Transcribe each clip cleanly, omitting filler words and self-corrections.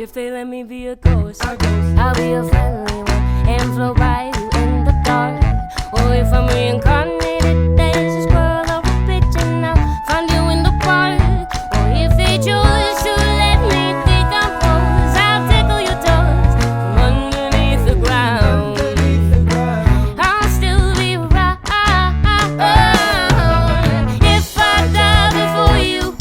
If they let me be a ghost, I'll be a friendly one and float by you in the dark. Or if I'm reincarnated, there's a squirrel or a pigeon, I'll find you in the park. Or if they choose to let me decompose, I'll tickle your toes from underneath the ground. I'll still be around. If I die before you,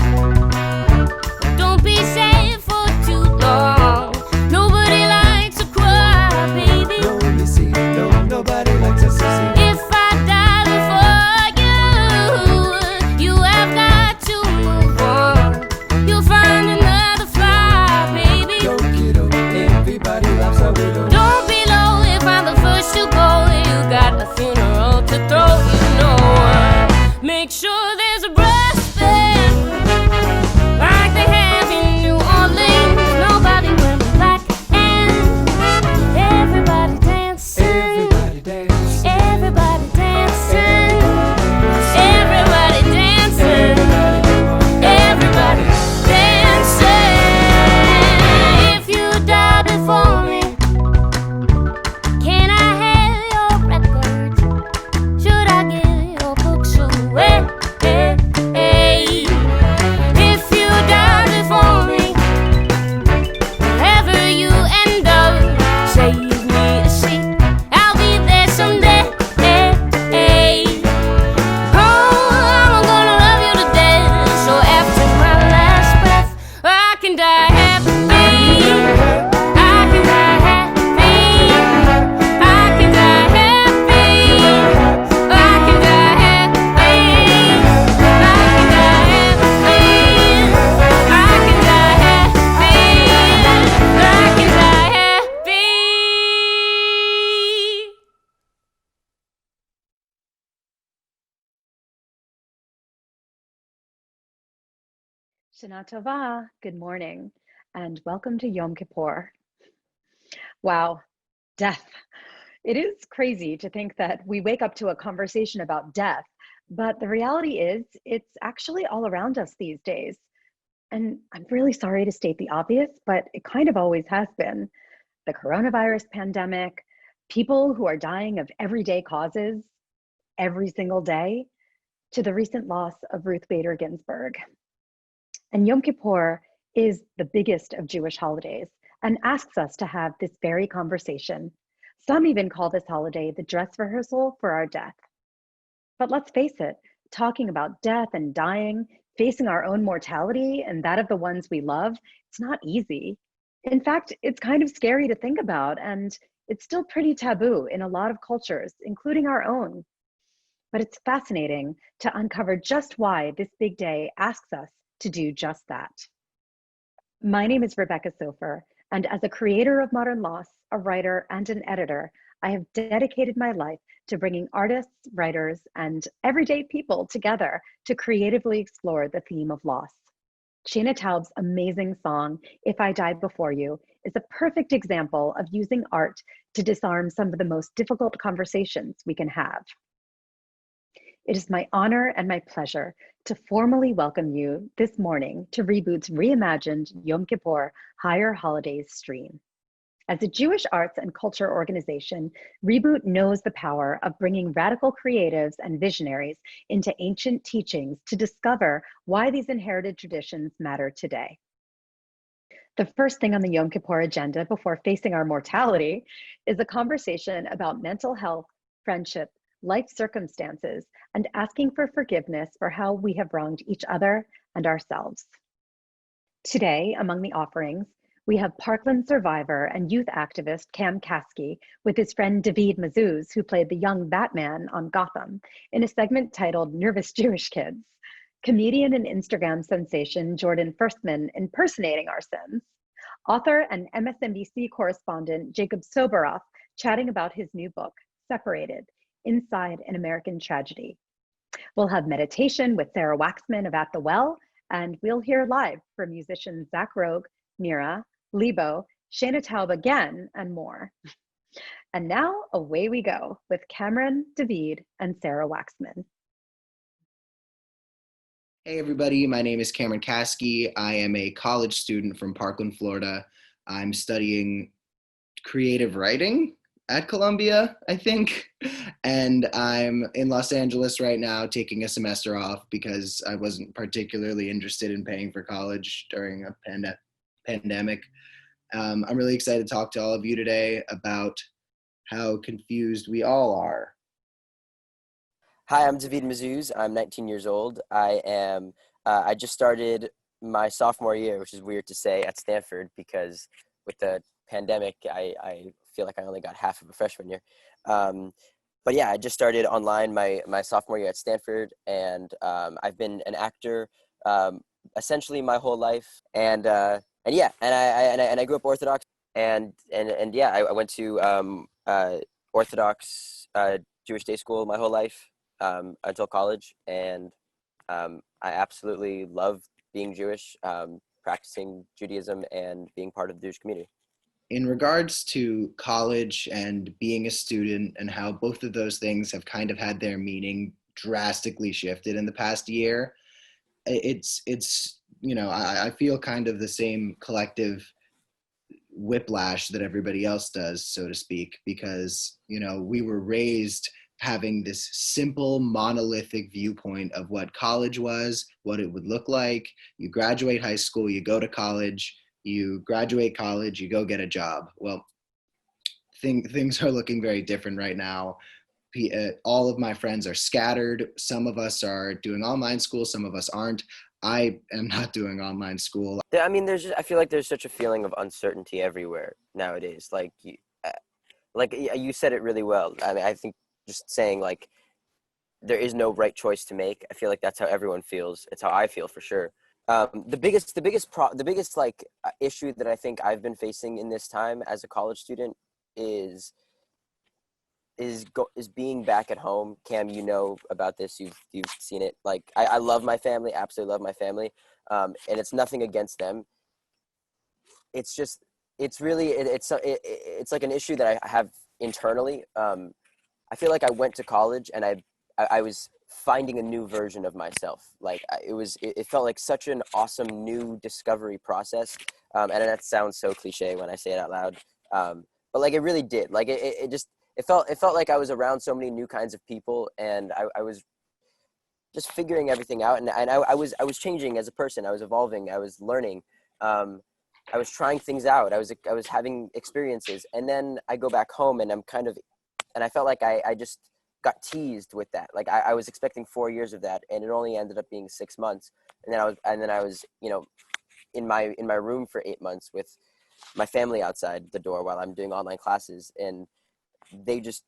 don't be sad for too long. Nobody likes to cry, baby. No, you see, no, nobody likes us to see. If I die before you, you have got to move on. You'll find another fly, baby. Don't get up, everybody laughs how we go. Don't be low if I'm the first to go. You got a funeral to throw, you know. Make sure there's a brass band like they have in New Orleans. Nobody wearing black and everybody dancing. Everybody dance. Everybody dancing. Everybody dancing. Everybody dancing. If you die before me, can I have your records? Should I give your books away? If you die before me, wherever you end up, save me a seat. I'll be there someday. Oh, I'm gonna love you to death. So after my last breath, I can die happy. I can die happy. I can die happy. I can die happy. I can die happy. I can die happy. I can die happy. Shana Tova, good morning, and welcome to Yom Kippur. Wow, death. It is crazy to think that we wake up to a conversation about death, but the reality is it's actually all around us these days. And I'm really sorry to state the obvious, but it kind of always has been. The coronavirus pandemic, people who are dying of everyday causes every single day, to the recent loss of Ruth Bader Ginsburg. And Yom Kippur is the biggest of Jewish holidays and asks us to have this very conversation. Some even call this holiday the dress rehearsal for our death. But let's face it, talking about death and dying, facing our own mortality and that of the ones we love, it's not easy. In fact, it's kind of scary to think about, and it's still pretty taboo in a lot of cultures, including our own. But it's fascinating to uncover just why this big day asks us to do just that. My name is Rebecca Sofer, and as a creator of modern loss, a writer, and an editor, I have dedicated my life to bringing artists, writers, and everyday people together to creatively explore the theme of loss. Shana Taub's amazing song, If I Die Before You, is a perfect example of using art to disarm some of the most difficult conversations we can have. It is my honor and my pleasure to formally welcome you this morning to Reboot's reimagined Yom Kippur Higher Holidays stream. As a Jewish arts and culture organization, Reboot knows the power of bringing radical creatives and visionaries into ancient teachings to discover why these inherited traditions matter today. The first thing on the Yom Kippur agenda before facing our mortality is a conversation about mental health, friendship, life circumstances, and asking for forgiveness for how we have wronged each other and ourselves. Today, among the offerings, we have Parkland survivor and youth activist Cam Caskey with his friend David Mazouz, who played the young Batman on Gotham, in a segment titled Nervous Jewish Kids, comedian and Instagram sensation Jordan Firstman impersonating our sins, author and MSNBC correspondent Jacob Soboroff chatting about his new book, Separated, Inside an American Tragedy. We'll have meditation with Sarah Waxman of At the Well, and we'll hear live from musicians Zach Rogue, Mira, Lebo, Shana Taub again, and more. And now away we go with Cameron, David, and Sarah Waxman. Hey everybody, my name is Cameron Caskey. I am a college student from Parkland, Florida. I'm studying creative writing at Columbia, I think. And I'm in Los Angeles right now taking a semester off because I wasn't particularly interested in paying for college during a pandemic. I'm really excited to talk to all of you today about how confused we all are. Hi, I'm David Mazuz. I'm 19 years old. I just started my sophomore year, which is weird to say, at Stanford because with the pandemic, I feel like I only got half of a freshman year. But yeah, I just started online my sophomore year at Stanford, and I've been an actor essentially my whole life. And yeah, and I grew up Orthodox, and yeah, I went to Orthodox Jewish day school my whole life until college, and I absolutely love being Jewish, practicing Judaism, and being part of the Jewish community. In regards to college and being a student and how both of those things have kind of had their meaning drastically shifted in the past year, it's I feel kind of the same collective whiplash that everybody else does, so to speak, because we were raised having this simple monolithic viewpoint of what college was, what it would look like. You graduate high school, you go to college, you graduate college, you go get a job. Well, things are looking very different right now. All of my friends are scattered. Some of us are doing online school, some of us aren't. I am not doing online school. I mean, I feel like there's such a feeling of uncertainty everywhere nowadays. Like you said it really well. I mean, I think just saying like there is no right choice to make. I feel like that's how everyone feels. It's how I feel for sure. The biggest like issue that I think I've been facing in this time as a college student is being back at home. Cam, you know about this. You've seen it. Like I love my family, absolutely love my family, and it's nothing against them. It's just it's like an issue that I have internally. I feel like I went to college and I was finding a new version of myself. Like it felt like such an awesome new discovery process. And that sounds so cliche when I say it out loud. But like it really did. Like it felt like I was around so many new kinds of people, and I was just figuring everything out. And I was changing as a person. I was evolving. I was learning. I was trying things out. I was having experiences, and then I go back home and and I felt like I just got teased with that. Like I was expecting 4 years of that, and it only ended up being 6 months. And then I was in my room for 8 months with my family outside the door while I'm doing online classes, and they just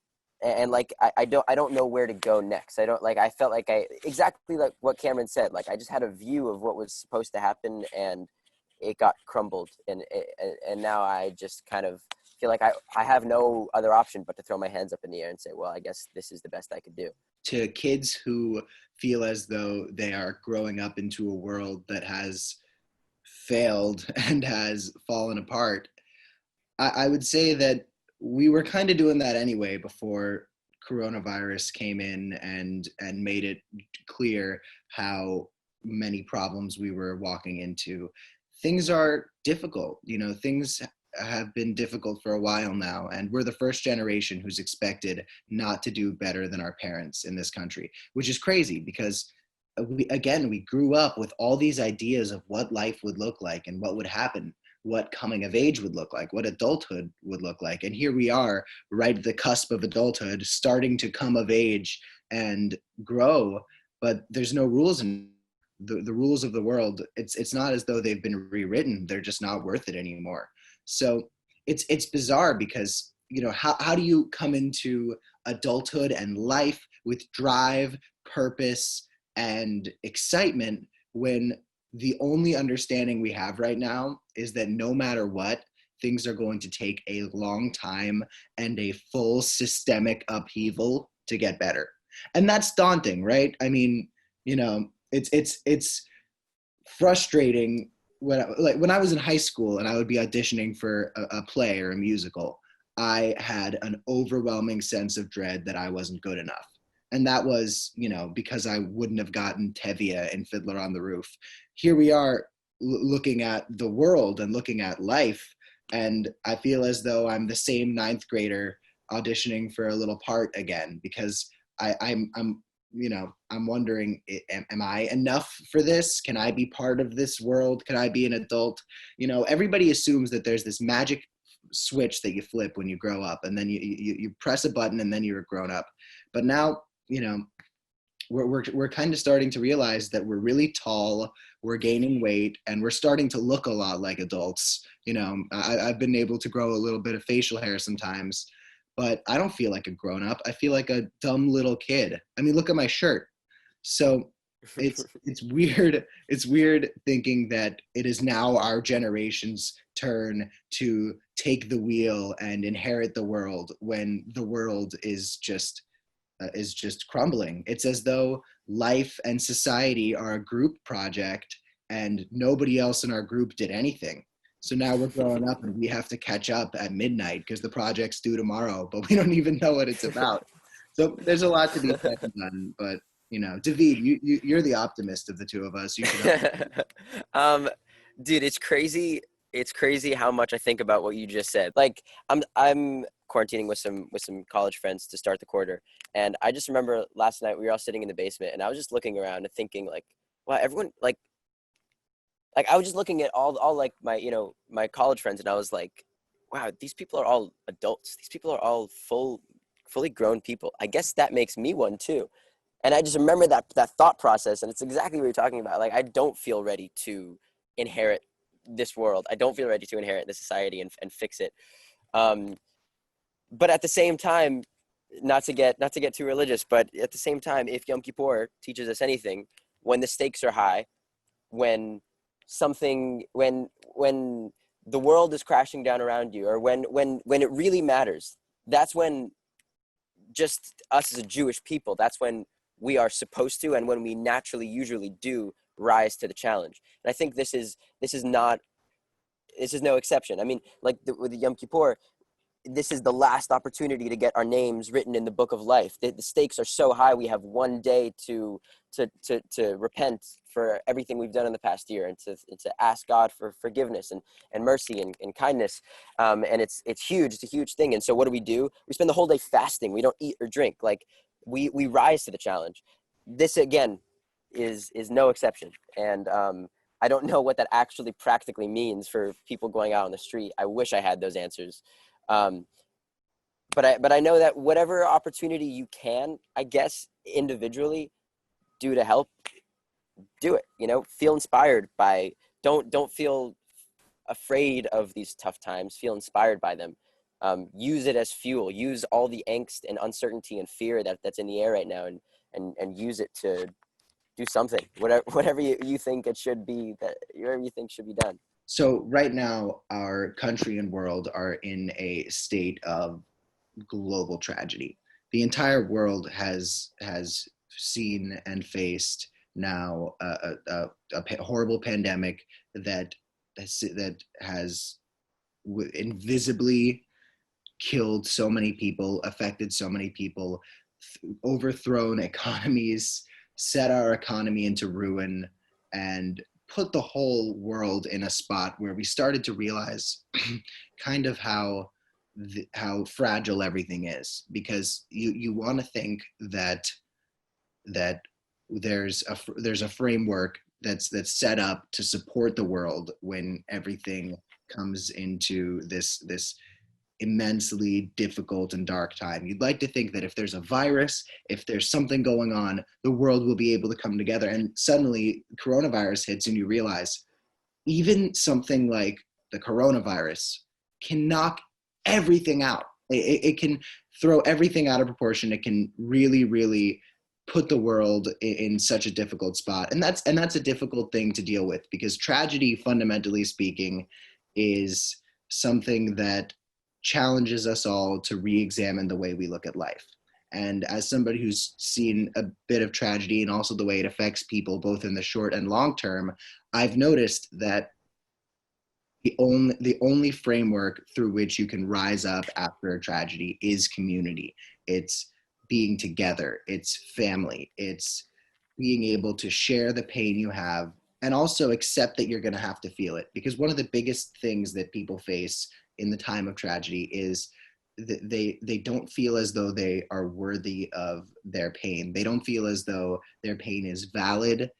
like I don't know where to go next. I felt like exactly like what Cameron said. Like I just had a view of what was supposed to happen, and it got crumbled, and now I just kind of feel like I have no other option but to throw my hands up in the air and say, well, I guess this is the best I could do. To kids who feel as though they are growing up into a world that has failed and has fallen apart, I would say that we were kind of doing that anyway before coronavirus came in and made it clear how many problems we were walking into. Things are difficult. Things have been difficult for a while now, and we're the first generation who's expected not to do better than our parents in this country, which is crazy because we grew up with all these ideas of what life would look like and what would happen, what coming of age would look like, what adulthood would look like. And here we are right at the cusp of adulthood, starting to come of age and grow, but there's no rules in the rules of the world. It's not as though they've been rewritten. They're just not worth it anymore. So it's bizarre because, how do you come into adulthood and life with drive, purpose, and excitement when the only understanding we have right now is that no matter what, things are going to take a long time and a full systemic upheaval to get better. And that's daunting, right? I mean, it's frustrating when I was in high school and I would be auditioning for a play or a musical. I had an overwhelming sense of dread that I wasn't good enough. And that was, because I wouldn't have gotten Tevye in Fiddler on the Roof. Here we are looking at the world and looking at life, And I feel as though I'm the same ninth grader auditioning for a little part again, because I'm I'm wondering, am I enough for this? Can I be part of this world? Can I be an adult? Everybody assumes that there's this magic switch that you flip when you grow up, and then you press a button and then you're grown up. But now, we're kind of starting to realize that we're really tall, we're gaining weight, and we're starting to look a lot like adults. I've been able to grow a little bit of facial hair sometimes, but I don't feel like a grown up. I feel like a dumb little kid. I mean, look at my shirt. So it's weird. It's weird thinking that it is now our generation's turn to take the wheel and inherit the world when the world is just crumbling. It's as though life and society are a group project and nobody else in our group did anything. So now we're growing up and we have to catch up at midnight because the project's due tomorrow, but we don't even know what it's about. So there's a lot to be said and done, but David, you're the optimist of the two of us. You should. Dude, it's crazy. It's crazy how much I think about what you just said. Like, I'm quarantining with some college friends to start the quarter, and I just remember last night we were all sitting in the basement, and I was just looking around and thinking, like, wow, everyone, like I was just looking at all like my college friends, and I was like, wow, these people are all adults. These people are all fully grown people. I guess that makes me one too. And I just remember that thought process, and it's exactly what you're talking about. Like, I don't feel ready to inherit this world. I don't feel ready to inherit this society and fix it. But at the same time, not to get too religious, but at the same time, if Yom Kippur teaches us anything, when the stakes are high, when the world is crashing down around you, or when it really matters, that's when, just us as a Jewish people, that's when we are supposed to, and when we naturally usually do, rise to the challenge. And I think this is no exception. I mean, like with the Yom Kippur, this is the last opportunity to get our names written in the book of life. The stakes are so high. We have one day to repent for everything we've done in the past year, and to ask God for forgiveness and mercy and kindness. And it's huge. It's a huge thing. And so what do? We spend the whole day fasting. We don't eat or drink. Like, we rise to the challenge. This, again, is no exception. And I don't know what that actually practically means for people going out on the street. I wish I had those answers. But I know that whatever opportunity you can, I guess, individually do to help, do it. Feel inspired by, don't feel afraid of these tough times. Feel inspired by them. Use it as fuel. Use all the angst and uncertainty and fear that's in the air right now, and use it to do something. Whatever you think it should be, whatever you think should be done. So right now, our country and world are in a state of global tragedy. The entire world has seen and faced now a horrible pandemic that has invisibly killed so many people, affected so many people, overthrown economies, set our economy into ruin, and put the whole world in a spot where we started to realize kind of how fragile everything is. Because you want to think that there's a framework that's set up to support the world when everything comes into this immensely difficult and dark time. You'd like to think that if there's a virus, if there's something going on, the world will be able to come together. And suddenly coronavirus hits and you realize even something like the coronavirus can knock everything out. It can throw everything out of proportion. It can really, really put the world in such a difficult spot. And that's a difficult thing to deal with, because tragedy, fundamentally speaking, is something that challenges us all to re-examine the way we look at life. And as somebody who's seen a bit of tragedy and also the way it affects people both in the short and long term, I've noticed that the only framework through which you can rise up after a tragedy is community. It's being together, it's family, it's being able to share the pain you have and also accept that you're going to have to feel it, because one of the biggest things that people face in the time of tragedy is that they don't feel as though they are worthy of their pain. They don't feel as though their pain is valid.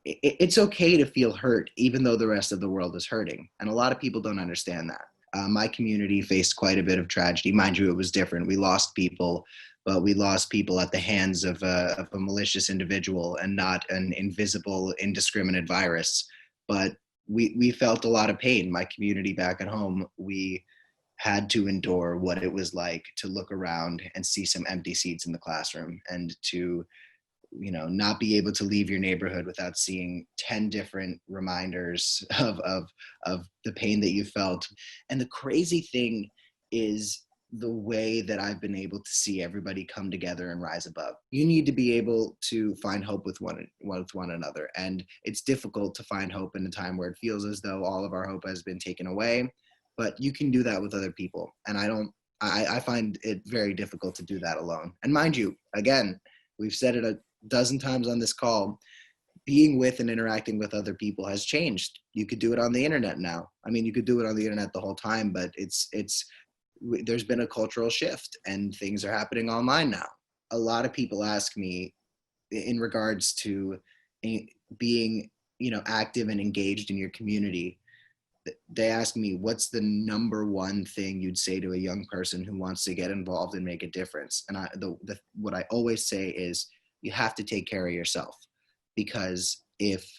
It's okay to feel hurt even though the rest of the world is hurting, and a lot of people don't understand that. My community faced quite a bit of tragedy. Mind you, it was different. We lost people, but we lost people at the hands of a malicious individual and not an invisible, indiscriminate virus. But we felt a lot of pain. My community back at home, we had to endure what it was like to look around and see some empty seats in the classroom, and to not be able to leave your neighborhood without seeing 10 different reminders of the pain that you felt. And the crazy thing is the way that I've been able to see everybody come together and rise above. You need to be able to find hope with one another. And it's difficult to find hope in a time where it feels as though all of our hope has been taken away, but you can do that with other people. And I find it very difficult to do that alone. And mind you, again, we've said it a dozen times on this call, being with and interacting with other people has changed. You could do it on the internet now. I mean, you could do it on the internet the whole time, but there's been a cultural shift and things are happening online now. A lot of people ask me in regards to being, active and engaged in your community. They ask me, what's the number one thing you'd say to a young person who wants to get involved and make a difference? And what I always say is, you have to take care of yourself, because if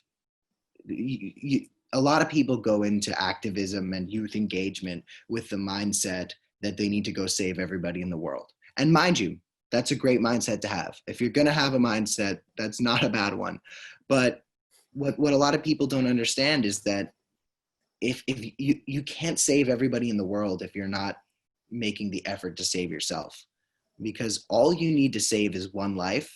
a lot of people go into activism and youth engagement with the mindset that they need to go save everybody in the world. And mind you, that's a great mindset to have. If you're going to have a mindset, that's not a bad one. But what a lot of people don't understand is that if you can't save everybody in the world if you're not making the effort to save yourself, because all you need to save is one life,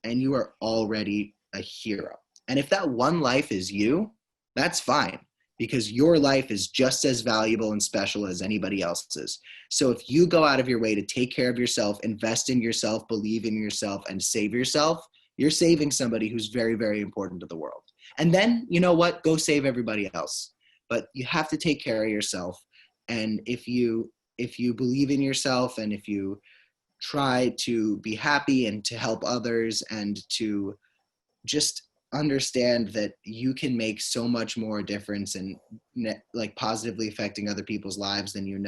and you are already a hero. And if that one life is you, that's fine, because your life is just as valuable and special as anybody else's. So if you go out of your way to take care of yourself, invest in yourself, believe in yourself, and save yourself, you're saving somebody who's very, very important to the world. And then, you know what? Go save everybody else. But you have to take care of yourself. And if you believe in yourself, and if you try to be happy and to help others, and to just understand that you can make so much more difference and like positively affecting other people's lives than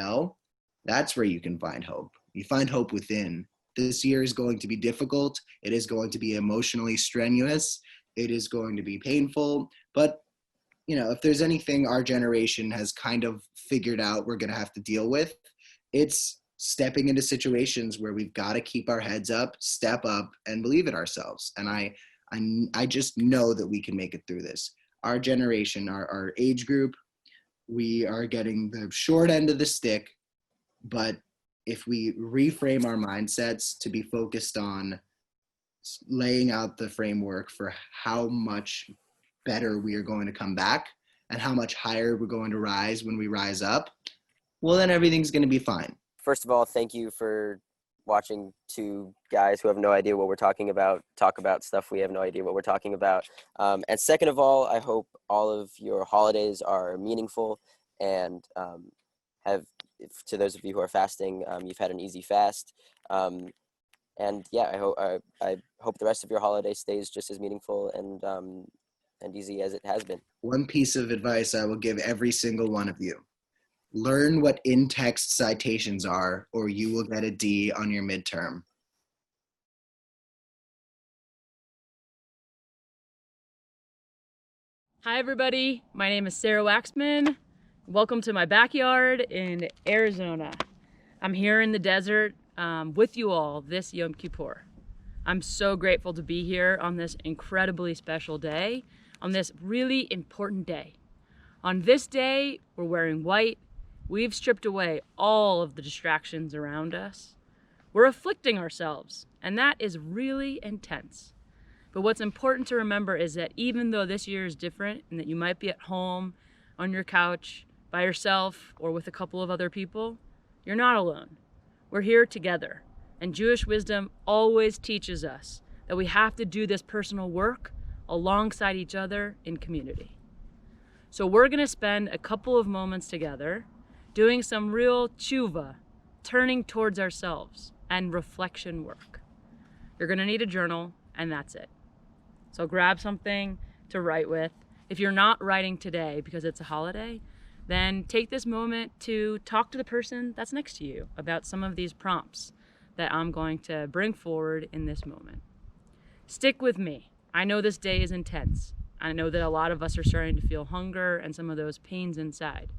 that's where you can find hope. You find hope within. This year is going to be difficult. It is going to be emotionally strenuous. It is going to be painful. But if there's anything our generation has kind of figured out we're going to have to deal with, it's stepping into situations where we've got to keep our heads up, step up, and believe in ourselves. And I just know that we can make it through this. Our generation, our age group, we are getting the short end of the stick. But if we reframe our mindsets to be focused on laying out the framework for how much better we are going to come back and how much higher we're going to rise when we rise up, well, then everything's going to be fine. First of all, thank you for watching two guys who have no idea what we're talking about talk about stuff we have no idea what we're talking about. And second of all, I hope all of your holidays are meaningful, and to those of you who are fasting, you've had an easy fast. And yeah, I hope the rest of your holiday stays just as meaningful and easy as it has been. One piece of advice I will give every single one of you: learn what in-text citations are, or you will get a D on your midterm. Hi everybody, my name is Sarah Waxman. Welcome to my backyard in Arizona. I'm here in the desert with you all this Yom Kippur. I'm so grateful to be here on this incredibly special day, on this really important day. On this day, we're wearing white. We've stripped away all of the distractions around us. We're afflicting ourselves, and that is really intense. But what's important to remember is that even though this year is different, and that you might be at home, on your couch, by yourself, or with a couple of other people, you're not alone. We're here together. And Jewish wisdom always teaches us that we have to do this personal work alongside each other in community. So we're gonna spend a couple of moments together doing some real tshuva, turning towards ourselves, and reflection work. You're gonna need a journal, and that's it. So grab something to write with. If you're not writing today because it's a holiday, then take this moment to talk to the person that's next to you about some of these prompts that I'm going to bring forward in this moment. Stick with me. I know this day is intense. I know that a lot of us are starting to feel hunger and some of those pains inside.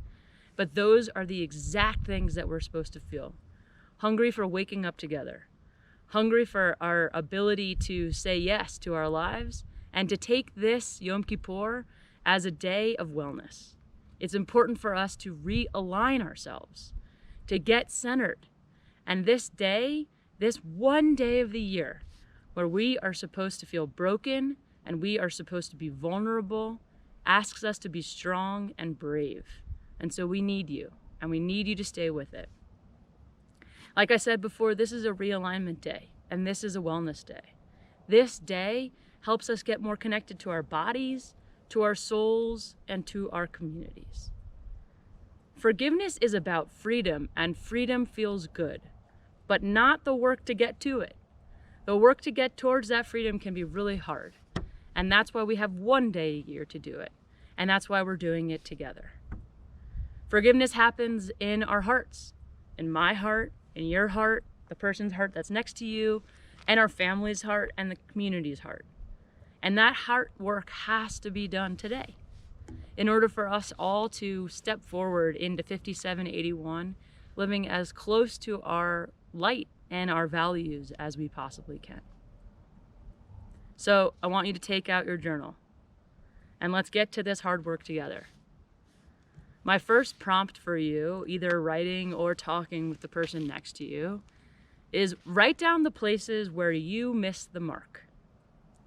But those are the exact things that we're supposed to feel. Hungry for waking up together. Hungry for our ability to say yes to our lives and to take this Yom Kippur as a day of wellness. It's important for us to realign ourselves, to get centered. And this day, this one day of the year, where we are supposed to feel broken and we are supposed to be vulnerable, asks us to be strong and brave. And so we need you, and we need you to stay with it. Like I said before, this is a realignment day, and this is a wellness day. This day helps us get more connected to our bodies, to our souls, and to our communities. Forgiveness is about freedom, and freedom feels good, but not the work to get to it. The work to get towards that freedom can be really hard, and that's why we have one day a year to do it, and that's why we're doing it together. Forgiveness happens in our hearts, in my heart, in your heart, the person's heart that's next to you, and our family's heart and the community's heart. And that heart work has to be done today in order for us all to step forward into 5781, living as close to our light and our values as we possibly can. So I want you to take out your journal and let's get to this hard work together. My first prompt for you, either writing or talking with the person next to you, is write down the places where you missed the mark.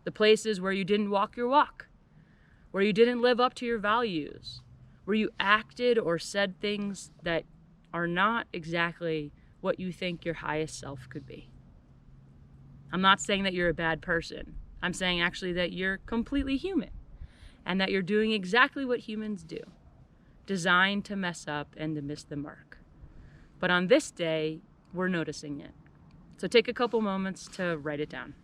The places where you didn't walk your walk, where you didn't live up to your values, where you acted or said things that are not exactly what you think your highest self could be. I'm not saying that you're a bad person. I'm saying actually that you're completely human and that you're doing exactly what humans do, designed to mess up and to miss the mark. But on this day, we're noticing it. So take a couple moments to write it down.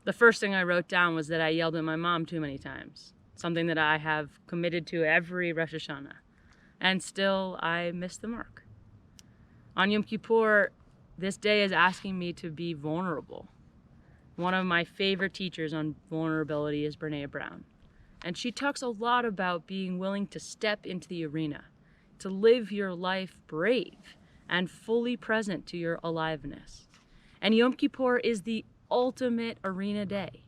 The first thing I wrote down was that I yelled at my mom too many times, something that I have committed to every Rosh Hashanah, and still I missed the mark. On Yom Kippur, this day is asking me to be vulnerable. One of my favorite teachers on vulnerability is Brene Brown, and she talks a lot about being willing to step into the arena, to live your life brave and fully present to your aliveness. And Yom Kippur is the ultimate arena day.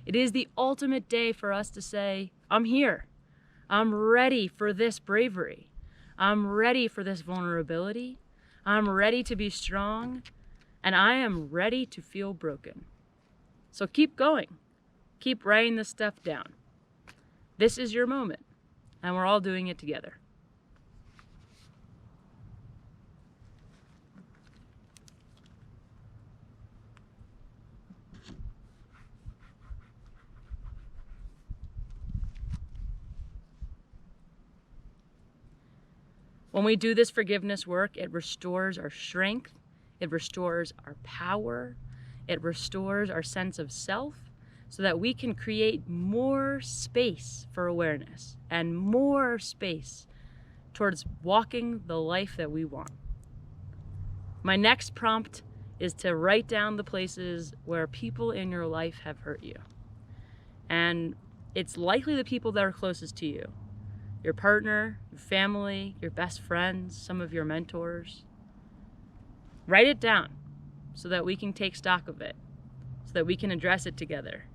It is the ultimate day for us to say, I'm here. I'm ready for this bravery. I'm ready for this vulnerability. I'm ready to be strong, and I am ready to feel broken. So keep going. Keep writing this stuff down. This is your moment, and we're all doing it together. When we do this forgiveness work, it restores our strength, it restores our power, it restores our sense of self so that we can create more space for awareness and more space towards walking the life that we want. My next prompt is to write down the places where people in your life have hurt you. And it's likely the people that are closest to you. Your partner, your family, your best friends, some of your mentors. Write it down so that we can take stock of it, so that we can address it together.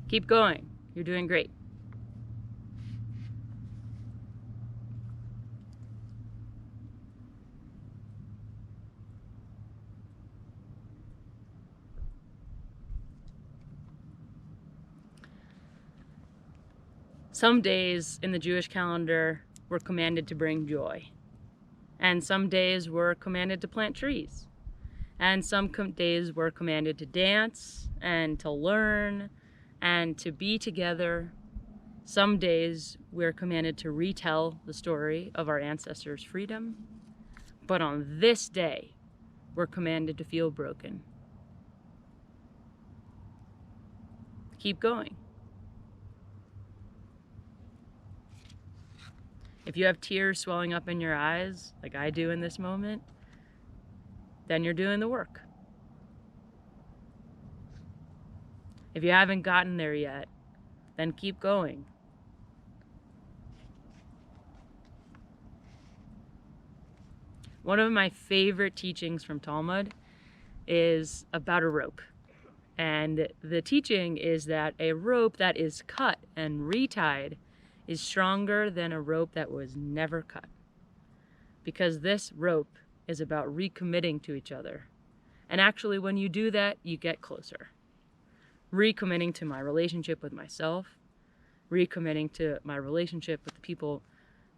Keep going. You're doing great. Some days in the Jewish calendar we're commanded to bring joy. And some days we're commanded to plant trees. And some days we're commanded to dance and to learn and to be together. Some days we're commanded to retell the story of our ancestors' freedom. But on this day, we're commanded to feel broken. Keep going. If you have tears swelling up in your eyes, like I do in this moment, then you're doing the work. If you haven't gotten there yet, then keep going. One of my favorite teachings from Talmud is about a rope. And the teaching is that a rope that is cut and retied is stronger than a rope that was never cut. Because this rope is about recommitting to each other. And actually, when you do that, you get closer. Recommitting to my relationship with myself, recommitting to my relationship with the people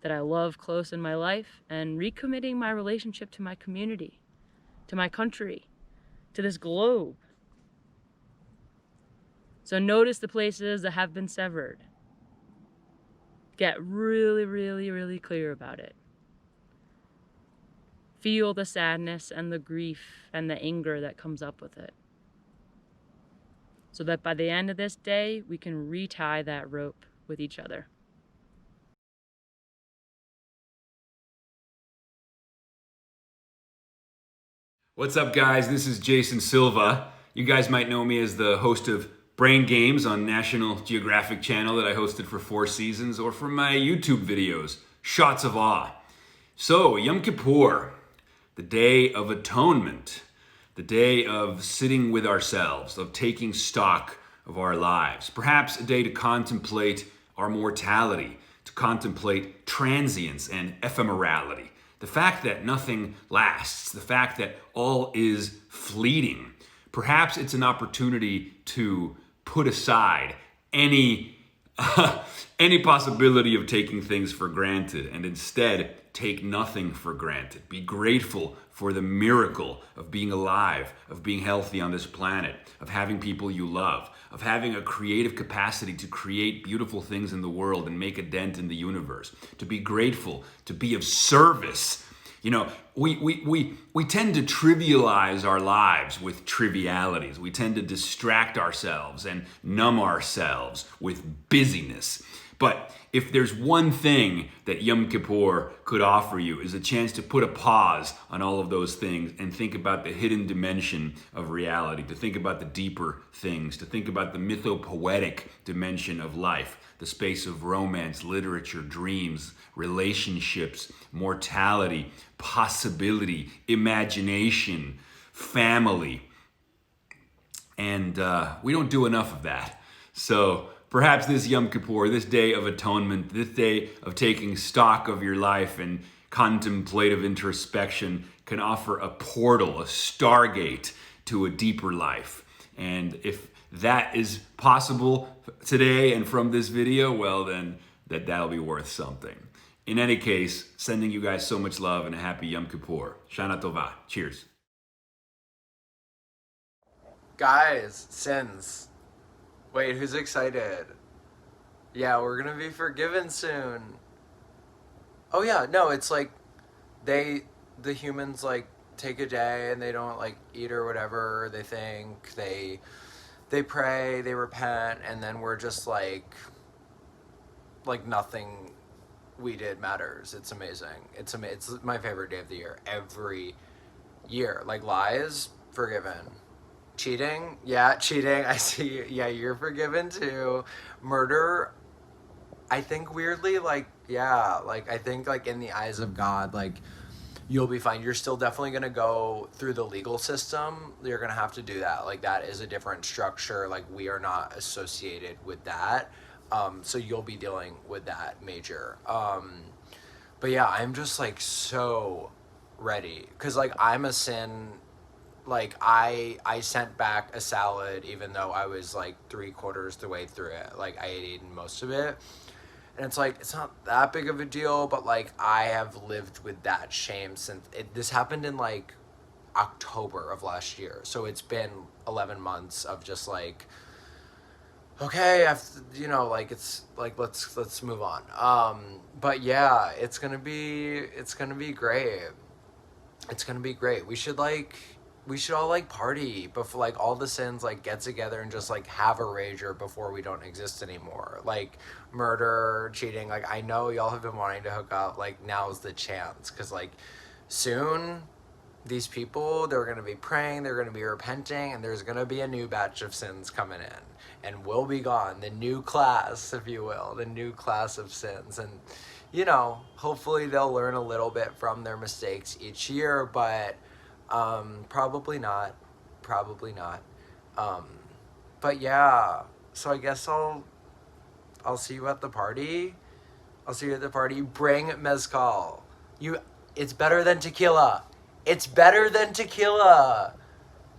that I love close in my life, and recommitting my relationship to my community, to my country, to this globe. So notice the places that have been severed. Get really, really, really clear about it. Feel the sadness and the grief and the anger that comes up with it. So that by the end of this day, we can retie that rope with each other. What's up, guys? This is Jason Silva. You guys might know me as the host of Brain Games on National Geographic Channel that I hosted for 4 seasons, or from my YouTube videos, Shots of Awe. So, Yom Kippur, the Day of Atonement, the day of sitting with ourselves, of taking stock of our lives. Perhaps a day to contemplate our mortality, to contemplate transience and ephemerality. The fact that nothing lasts, the fact that all is fleeting. Perhaps it's an opportunity to put aside any possibility of taking things for granted and instead take nothing for granted. Be grateful for the miracle of being alive, of being healthy on this planet, of having people you love, of having a creative capacity to create beautiful things in the world and make a dent in the universe. To be grateful, to be of service. You know, we tend to trivialize our lives with trivialities. We tend to distract ourselves and numb ourselves with busyness. But if there's one thing that Yom Kippur could offer you is a chance to put a pause on all of those things and think about the hidden dimension of reality, to think about the deeper things, to think about the mythopoetic dimension of life, the space of romance, literature, dreams, relationships, mortality, possibility, imagination, family. And we don't do enough of that. So perhaps this Yom Kippur, this day of atonement, this day of taking stock of your life and contemplative introspection can offer a portal, a stargate to a deeper life. And if that is possible today and from this video, well then that'll be worth something. In any case, sending you guys so much love and a happy Yom Kippur. Shana Tova. Cheers. Guys, sins. Wait, who's excited? Yeah, we're gonna be forgiven soon. Oh yeah, no, it's like the humans like take a day and they don't like eat or whatever. They think, they pray, they repent, and then we're just like nothing we did matters. It's amazing. It's my favorite day of the year. Every year. Like lies, forgiven. Cheating? Yeah, cheating. I see. Yeah, you're forgiven too. Murder, I think weirdly, like, yeah, like, I think, like, in the eyes of God, like, you'll be fine. You're still definitely going to go through the legal system. You're going to have to do that. Like, that is a different structure. Like, we are not associated with that. So you'll be dealing with that major. But yeah, I'm just like so ready. Cause like I'm a sin, like I sent back a salad even though I was like 3/4 the way through it. Like I had eaten most of it. And it's like, it's not that big of a deal, but like I have lived with that shame since this happened in like October of last year. So it's been 11 months of just like, okay, like it's like let's move on. But yeah, it's gonna be great. It's gonna be great. We should all like party before, like all the sins, like get together and just like have a rager before we don't exist anymore. Like murder, cheating. Like I know y'all have been wanting to hook up. Like now's the chance, because like soon these people, they're going to be praying, they're going to be repenting, and there's going to be a new batch of sins coming in, and we'll be gone. The new class, if you will, the new class of sins. And hopefully they'll learn a little bit from their mistakes each year, but probably not. But yeah, so I guess I'll see you at the party. Bring mezcal. It's better than tequila. It's better than tequila.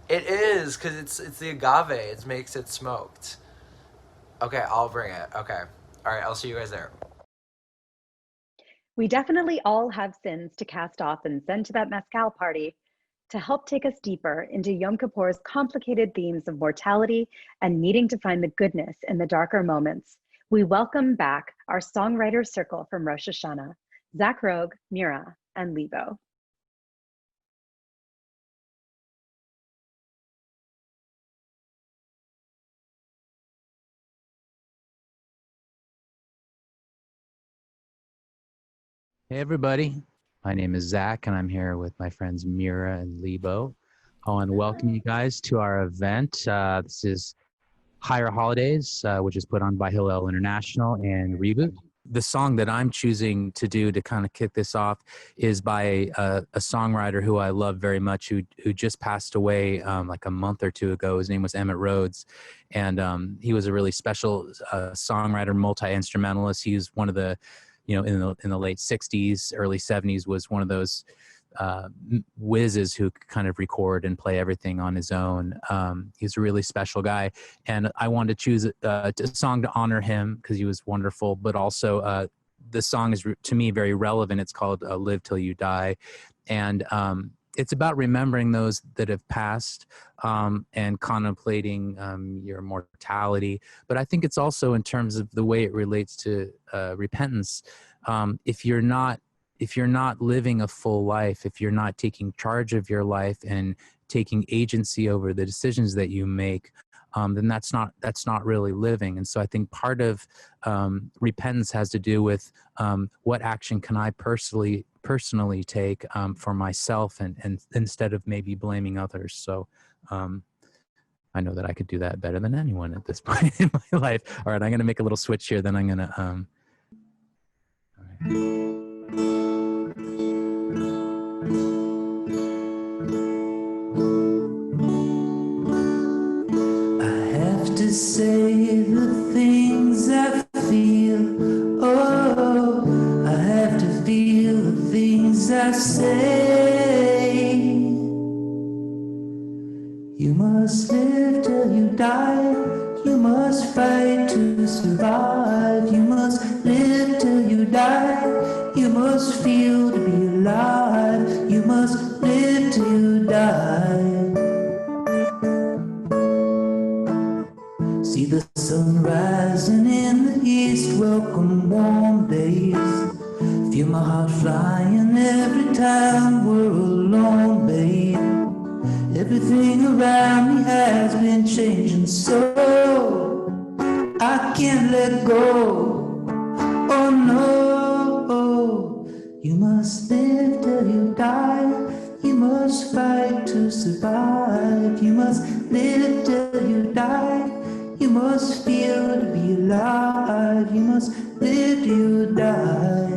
It is, because it's the agave. It makes it smoked. Okay, I'll bring it. Okay. All right, I'll see you guys there. We definitely all have sins to cast off and send to that mezcal party to help take us deeper into Yom Kippur's complicated themes of mortality and needing to find the goodness in the darker moments. We welcome back our songwriter circle from Rosh Hashanah, Zach Rogue, Mira, and Lebo. Hey everybody, my name is Zach and I'm here with my friends Mira and Lebo. I want to welcome you guys to our event. This is Higher Holidays, which is put on by Hillel International and Reboot. The song that I'm choosing to do to kind of kick this off is by a songwriter who I love very much, who just passed away like a month or two ago. His name was Emmett Rhodes, and he was a really special songwriter, multi-instrumentalist. He's one of the in the late 60s, early 70s, was one of those whizzes who could kind of record and play everything on his own. He's a really special guy. And I wanted to choose a song to honor him because he was wonderful, but also the song is, to me, very relevant. It's called Live Till You Die. And it's about remembering those that have passed and contemplating your mortality. But I think it's also in terms of the way it relates to repentance. If you're not living a full life, if you're not taking charge of your life and taking agency over the decisions that you make, then that's not really living. And so I think part of repentance has to do with what action can I personally take for myself, and instead of maybe blaming others. So I know that I could do that better than anyone at this point in my life. All right, I'm going to make a little switch here. Then I'm going to. All right. Say the things I feel. Oh, I have to feel the things I say. You must live till you die. You must fight to survive. You must live till you die. You must feel to be alive. You must live till you die. See the sun rising in the east, welcome warm days. Feel my heart flying every time we're alone, babe. Everything around me has been changing, so I can't let go. Oh no, you must live till you die. You must fight to survive. You must live till you die. You must feel to be alive. You must live till you die.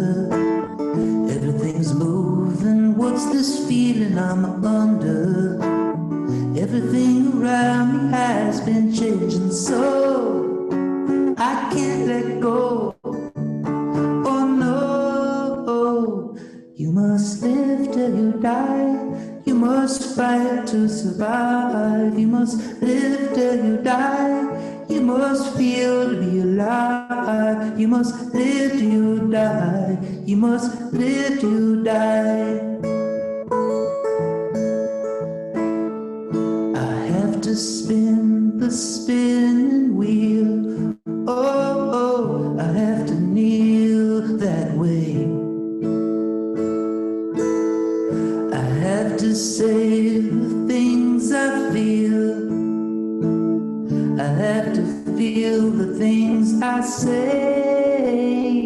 wonder. Everything's moving, what's this feeling I'm under? Everything around me has been changing, so I can't let go. Oh no, you must live till you die. You must fight to survive. You must live till you die. You must feel to be alive. You must live till you die. You must live till you die. I have to spin the spinning wheel. Oh, I have to kneel that way. I have to say the things I feel. I have to feel the things I say.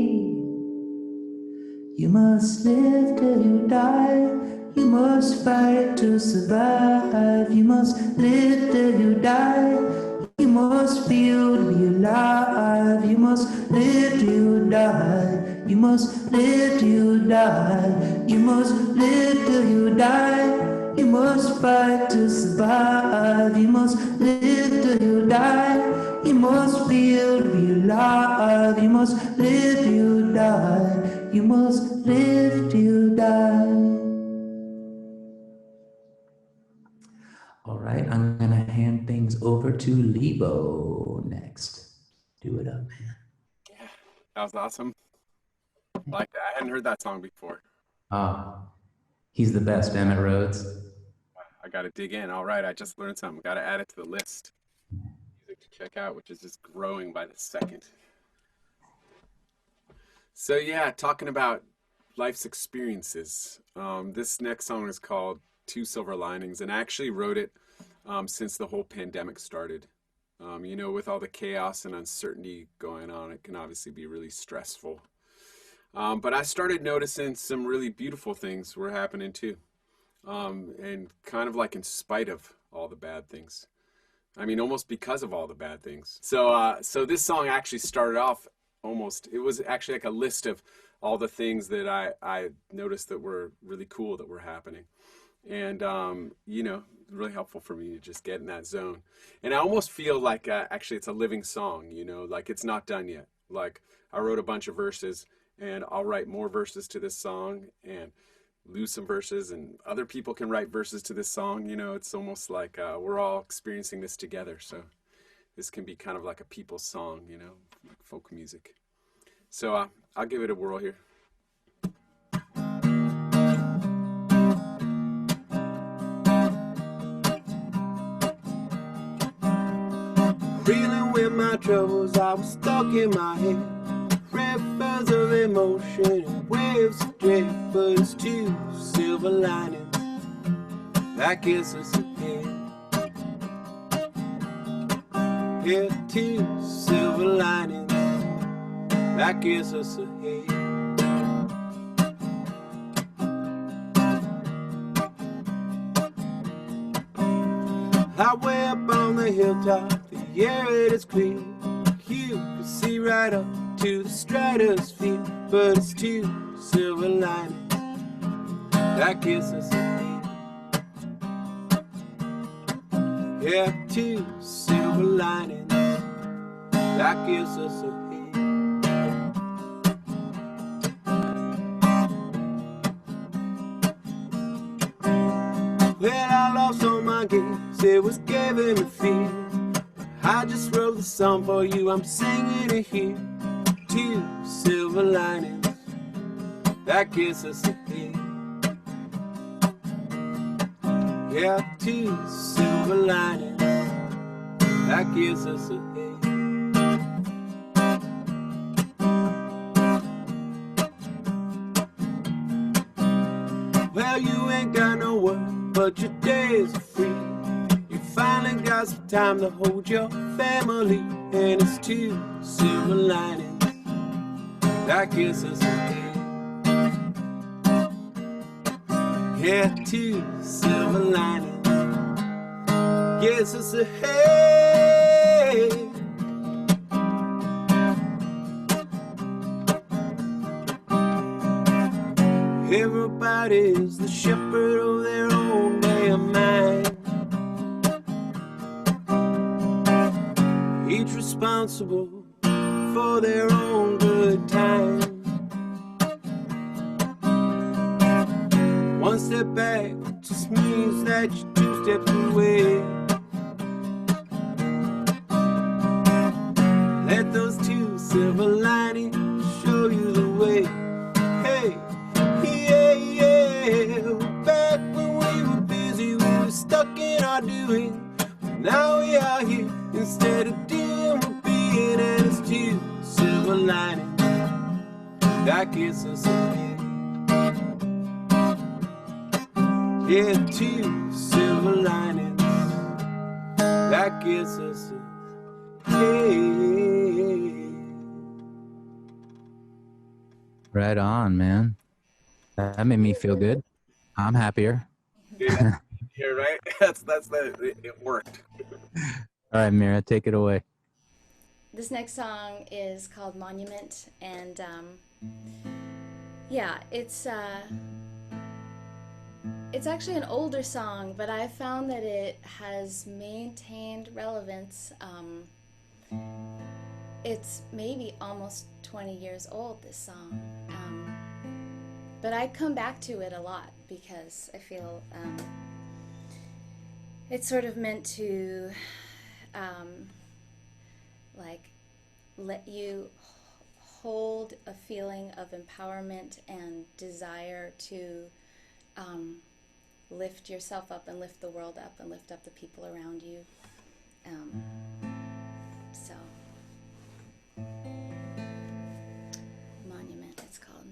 You must live till you die. You must fight to survive. You must live till you die. You must feel to be alive. You must live till you die. You must live till you die. You must live till you die. You must fight to survive. You must live till you die. You must feel to be alive. You must live till you die. You must live till you die. All right, I'm gonna hand things over to Lebo next. Do it up, man. Yeah, that was awesome. Like that. I hadn't heard that song before. He's the best, Emmett Rhodes. I got to dig in. All right, I just learned something. Got to add it to the list. Music to check out, which is just growing by the second. So yeah, talking about life's experiences. This next song is called Two Silver Linings, and I actually wrote it since the whole pandemic started. You know, with all the chaos and uncertainty going on, it can obviously be really stressful. But I started noticing some really beautiful things were happening too. And kind of like in spite of all the bad things. I mean, almost because of all the bad things. So this song actually started off it was actually like a list of all the things that I noticed that were really cool that were happening. And, you know, really helpful for me to just get in that zone. And I almost feel like actually it's a living song, you know, like it's not done yet. Like I wrote a bunch of verses and I'll write more verses to this song and lose some verses, and other people can write verses to this song. You know, it's almost like we're all experiencing this together. So this can be kind of like a people's song, you know, like folk music. So I'll give it a whirl here. Reeling with my troubles, I was stuck in my head. Rivers of emotion and waves of dread, but it's two silver linings that gives us ahead. Yeah, two silver linings that gives us ahead. Highway up on the hilltop, the air it is clear. You can see right up to the stratosphere, but it's two silver linings that gives us ahead. Yeah, two silver linings that gives us ahead. Well, I lost all my games, it was giving me fear. I just wrote the song for you, I'm singing it here. Two silver linings that gives us ahead. Yeah, two silver linings that gives us ahead. Well, you ain't got no work, but your days are free. You finally got some time to hold your family, and it's two silver linings that gives us ahead. Yeah, two silver linings gives us ahead. Everybody's the shepherd of their own damn mind. Each responsible for their own good time. One step back just means that you're two steps away. Let those two silver linings show you the way. Hey, yeah, yeah. Back when we were busy, we were stuck in our doing. Now we are here instead of doing what being, and it's two silver linings that gets us ahead. Yeah, two silver linings that gets us ahead. Right on, man. That made me feel good. I'm happier. Yeah, you're right. It worked. All right, Mira, take it away. This next song is called Monument, and yeah, it's actually an older song, but I found that it has maintained relevance. It's maybe almost 20 years old, this song, but I come back to it a lot because I feel it's sort of meant to like let you hold a feeling of empowerment and desire to lift yourself up and lift the world up and lift up the people around you. So, Monument, it's called.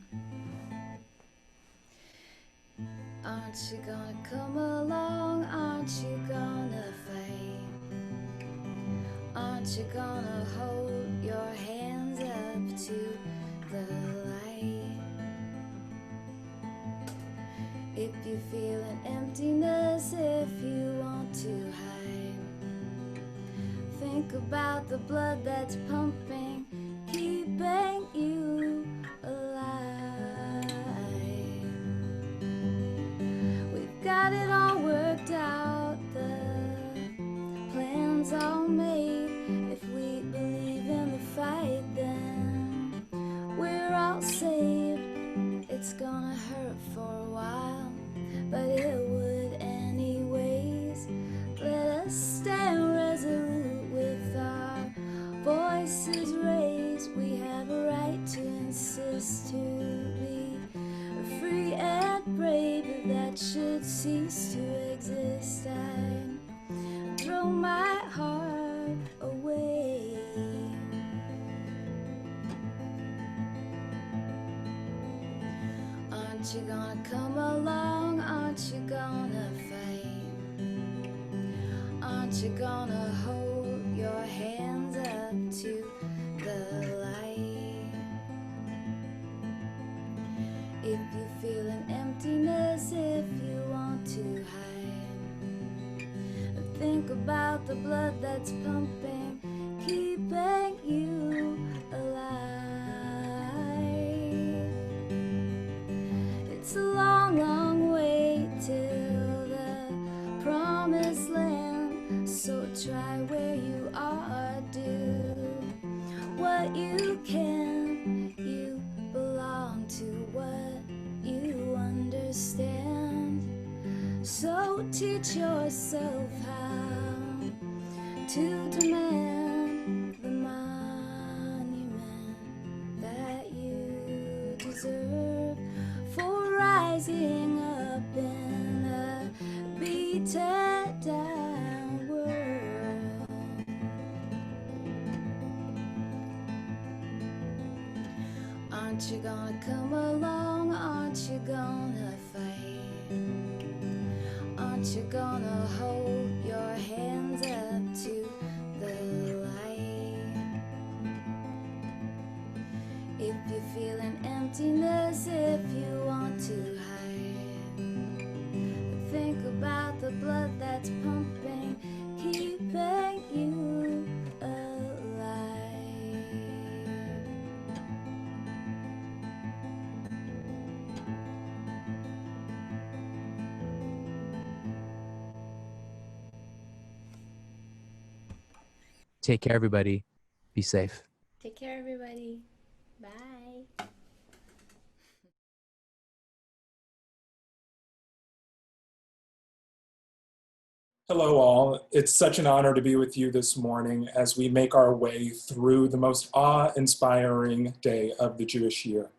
Aren't you gonna come along? Aren't you gonna fight? Aren't you gonna hold your hands up to the light? If you feel an emptiness, if you want to hide, think about the blood that's pumping, keeping you alive. We've got it all worked out, the plans all made. If we believe in the fight, then we're all saved. It's gonna hurt for a while, but it would anyways. Let us stand resolute with our voices raised. We have a right to insist to be free and brave, but that should cease to exist. I throw my heart away. Aren't you gonna come along? Aren't you gonna fight? Aren't you gonna hold your hands up to the light? If you feel an emptiness, if you want to hide, think about the blood that's pumping, keeping you alive. It's a long, long way till the promised land, so try where you are, do what you can. You belong to what you understand, so teach yourself how to demand the monument that you deserve for rising up in a beaten down world. Aren't you gonna come along? Aren't you gonna fight? Aren't you gonna hold your hands up to the light? If you feel an emptiness, if you want to hide, think about the blood that's pumping, keeping you alive. Take care, everybody. Be safe. Take care, everybody. Bye. Hello, all. It's such an honor to be with you this morning as we make our way through the most awe-inspiring day of the Jewish year.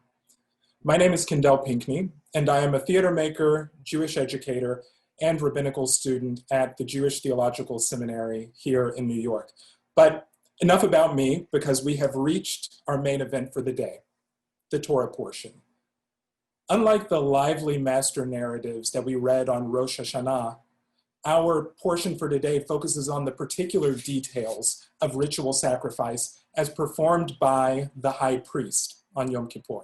My name is Kendall Pinkney, and I am a theater maker, Jewish educator, and rabbinical student at the Jewish Theological Seminary here in New York. But enough about me, because we have reached our main event for the day, the Torah portion. Unlike the lively master narratives that we read on Rosh Hashanah, our portion for today focuses on the particular details of ritual sacrifice as performed by the high priest on Yom Kippur.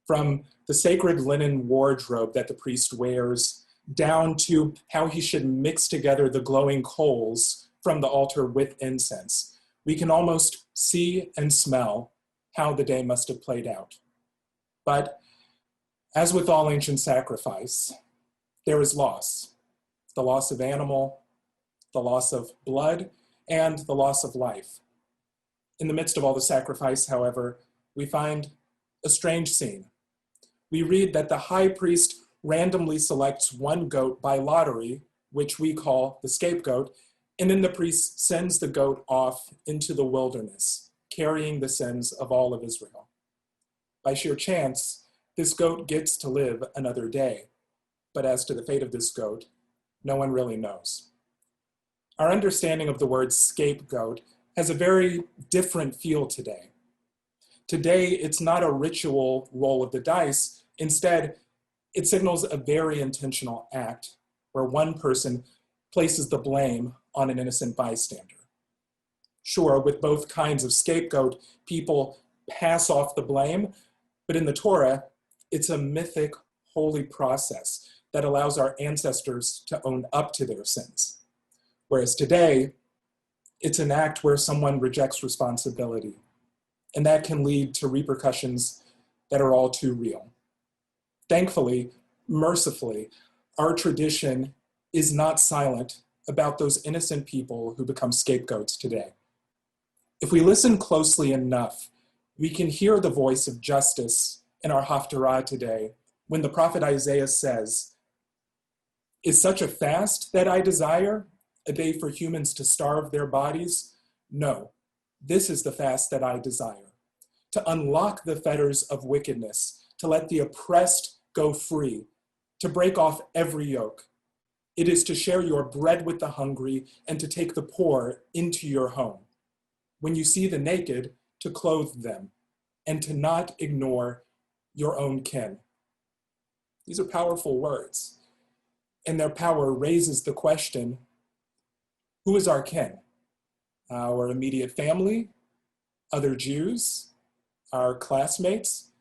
From the sacred linen wardrobe that the priest wears, down to how he should mix together the glowing coals from the altar with incense, we can almost see and smell how the day must have played out. But as with all ancient sacrifice, there is loss. The loss of animal, the loss of blood, and the loss of life. In the midst of all the sacrifice, however, we find a strange scene. We read that the high priest randomly selects one goat by lottery, which we call the scapegoat, and then the priest sends the goat off into the wilderness, carrying the sins of all of Israel. By sheer chance, this goat gets to live another day. But as to the fate of this goat, no one really knows. Our understanding of the word scapegoat has a very different feel today. Today, it's not a ritual roll of the dice. Instead, it signals a very intentional act where one person places the blame on an innocent bystander. Sure, with both kinds of scapegoat, people pass off the blame, but in the Torah, it's a mythic, holy process that allows our ancestors to own up to their sins. Whereas today, it's an act where someone rejects responsibility, and that can lead to repercussions that are all too real. Thankfully, mercifully, our tradition is not silent about those innocent people who become scapegoats today. If we listen closely enough, we can hear the voice of justice in our Haftarah today when the prophet Isaiah says, "Is such a fast that I desire, a day for humans to starve their bodies? No, this is the fast that I desire, to unlock the fetters of wickedness, to let the oppressed go free, to break off every yoke. It is to share your bread with the hungry and to take the poor into your home. When you see the naked, to clothe them, and to not ignore your own kin." These are powerful words. And their power raises the question, who is our kin? Our immediate family, other Jews, our classmates?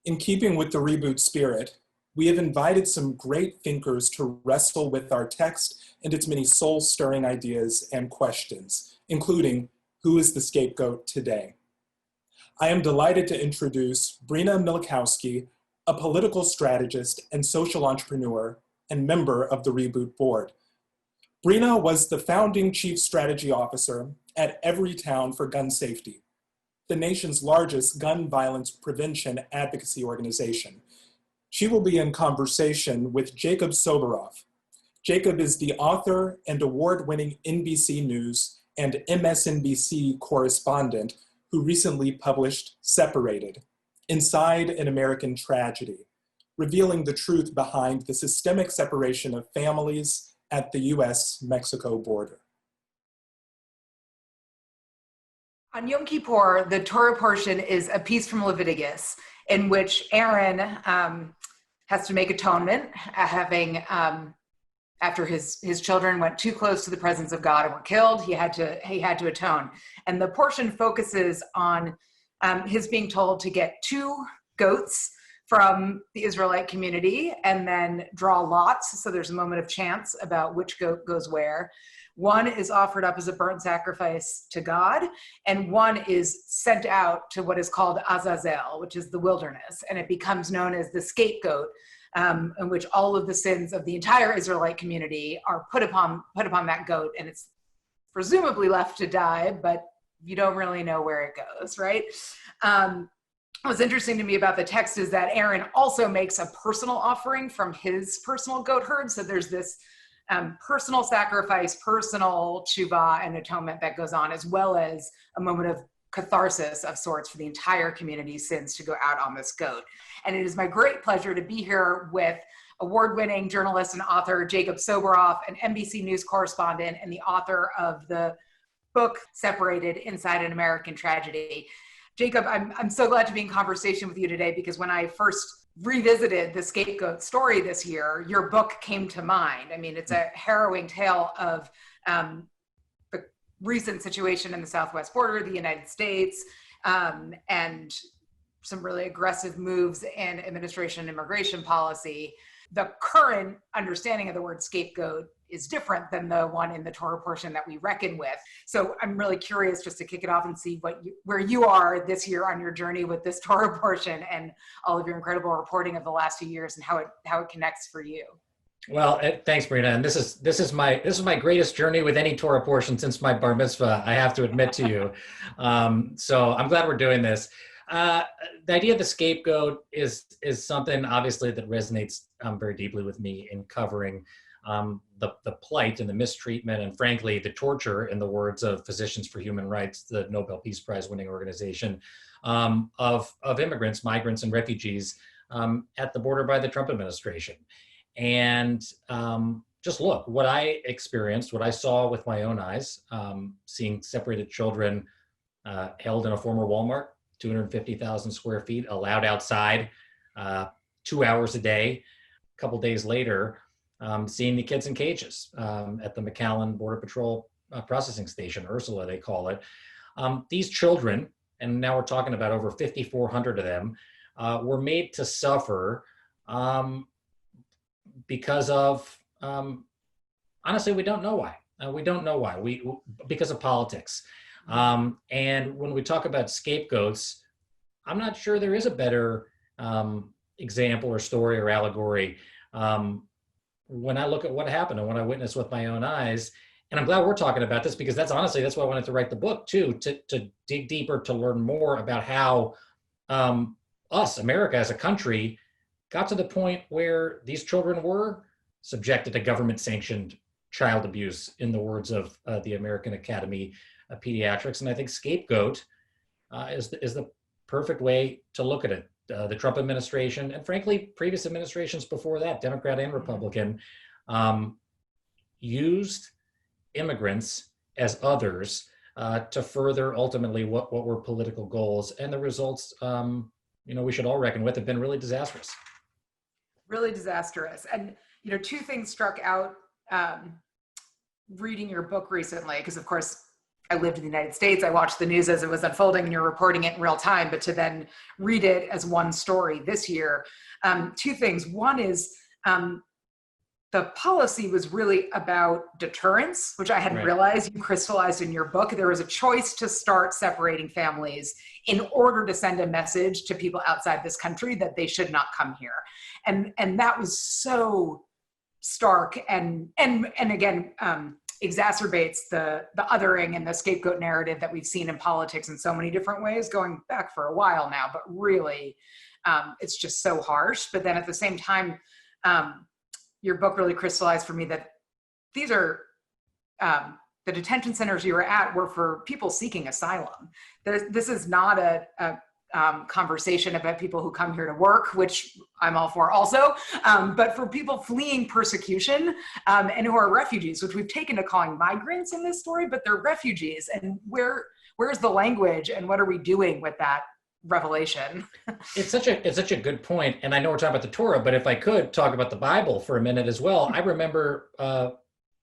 In keeping with the Reboot spirit, we have invited some great thinkers to wrestle with our text and its many soul-stirring ideas and questions, including, who is the scapegoat today? I am delighted to introduce Brina Milkowski, a political strategist and social entrepreneur and member of the Reboot board. Brina was the founding chief strategy officer at Everytown for Gun Safety, the nation's largest gun violence prevention advocacy organization. She will be in conversation with Jacob Soboroff. Jacob is the author and award-winning NBC News and MSNBC correspondent who recently published Separated: Inside an American Tragedy, revealing the truth behind the systemic separation of families at the US-Mexico border. On Yom Kippur, the Torah portion is a piece from Leviticus in which Aaron has to make atonement, having after his children went too close to the presence of God and were killed. He had to atone, and the portion focuses on his being told to get 2 goats from the Israelite community and then draw lots. So there's a moment of chance about which goat goes where. One is offered up as a burnt sacrifice to God, and one is sent out to what is called Azazel, which is the wilderness, and it becomes known as the scapegoat, in which all of the sins of the entire Israelite community are put upon that goat, and it's presumably left to die, but you don't really know where it goes, right? What's interesting to me about the text is that Aaron also makes a personal offering from his personal goat herd. So there's this personal sacrifice, personal tshuva and atonement that goes on, as well as a moment of catharsis of sorts for the entire community's sins to go out on this goat. And it is my great pleasure to be here with award-winning journalist and author Jacob Soboroff, an NBC News correspondent and the author of the book Separated: Inside an American Tragedy. Jacob, I'm so glad to be in conversation with you today, because when I first revisited the scapegoat story this year, your book came to mind. I mean, it's a harrowing tale of the recent situation in the southwest border of the United States, and some really aggressive moves in administration immigration policy. The current understanding of the word scapegoat is different than the one in the Torah portion that we reckon with. So I'm really curious, just to kick it off and see where you are this year on your journey with this Torah portion and all of your incredible reporting of the last few years, and how it connects for you. Well, thanks, Marina. And this is my greatest journey with any Torah portion since my bar mitzvah, I have to admit to you. So I'm glad we're doing this. The idea of the scapegoat is something obviously that resonates very deeply with me in covering the plight and the mistreatment and, frankly, the torture, in the words of Physicians for Human Rights, the Nobel Peace Prize winning organization, of immigrants, migrants, and refugees at the border by the Trump administration. And just look, what I experienced, what I saw with my own eyes, seeing separated children held in a former Walmart, 250,000 square feet, allowed outside 2 hours a day. A couple days later, seeing the kids in cages at the McAllen Border Patrol processing station, Ursula, they call it. These children, and now we're talking about over 5,400 of them, were made to suffer because of, honestly, we don't know why. We don't know why, because of politics. And when we talk about scapegoats, I'm not sure there is a better example or story or allegory when I look at what happened and what I witnessed with my own eyes. And I'm glad we're talking about this, because that's why I wanted to write the book too, to dig deeper, to learn more about how us, America as a country, got to the point where these children were subjected to government-sanctioned child abuse, in the words of the American Academy of Pediatrics. And I think scapegoat is the perfect way to look at it. The Trump administration, and frankly, previous administrations before that, Democrat and Republican, used immigrants as others to further ultimately what were political goals. And the results, we should all reckon with, have been really disastrous. Really disastrous. And, two things struck out reading your book recently, because of course, I lived in the United States. I watched the news as it was unfolding, and you're reporting it in real time, but to then read it as one story this year. Two things. One is the policy was really about deterrence, which I hadn't realized you crystallized in your book. There was a choice to start separating families in order to send a message to people outside this country that they should not come here. And that was so stark and again, exacerbates the othering and the scapegoat narrative that we've seen in politics in so many different ways, going back for a while now, but really it's just so harsh. But then at the same time, your book really crystallized for me that these are the detention centers you were at were for people seeking asylum. This is not a conversation about people who come here to work, which I'm all for also, but for people fleeing persecution and who are refugees, which we've taken to calling migrants in this story, but they're refugees. And where's the language, and what are we doing with that revelation? It's such a good point. And I know we're talking about the Torah, but if I could talk about the Bible for a minute as well. I remember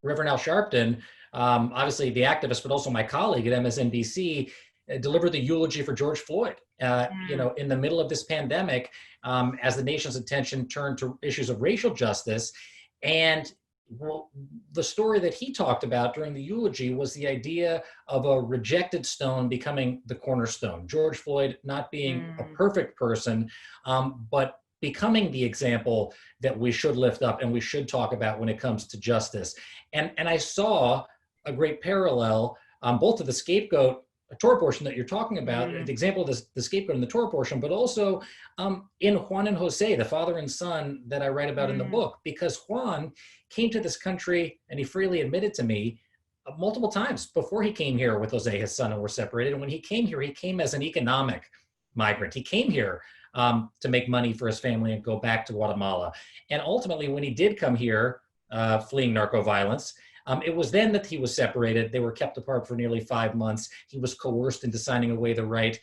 Reverend Al Sharpton, obviously the activist, but also my colleague at MSNBC, delivered the eulogy for George Floyd, in the middle of this pandemic, as the nation's attention turned to issues of racial justice. And the story that he talked about during the eulogy was the idea of a rejected stone becoming the cornerstone. George Floyd not being a perfect person, but becoming the example that we should lift up and we should talk about when it comes to justice. And I saw a great parallel, both to the scapegoat Torah portion that you're talking about, the example of the scapegoat in the Torah portion, but also in Juan and Jose, the father and son that I write about in the book, because Juan came to this country, and he freely admitted to me multiple times before he came here with Jose, his son, and were separated. And when he came here, he came as an economic migrant. He came here to make money for his family and go back to Guatemala. And ultimately, when he did come here, fleeing narco violence, it was then that he was separated. They were kept apart for nearly 5 months. He was coerced into signing away the right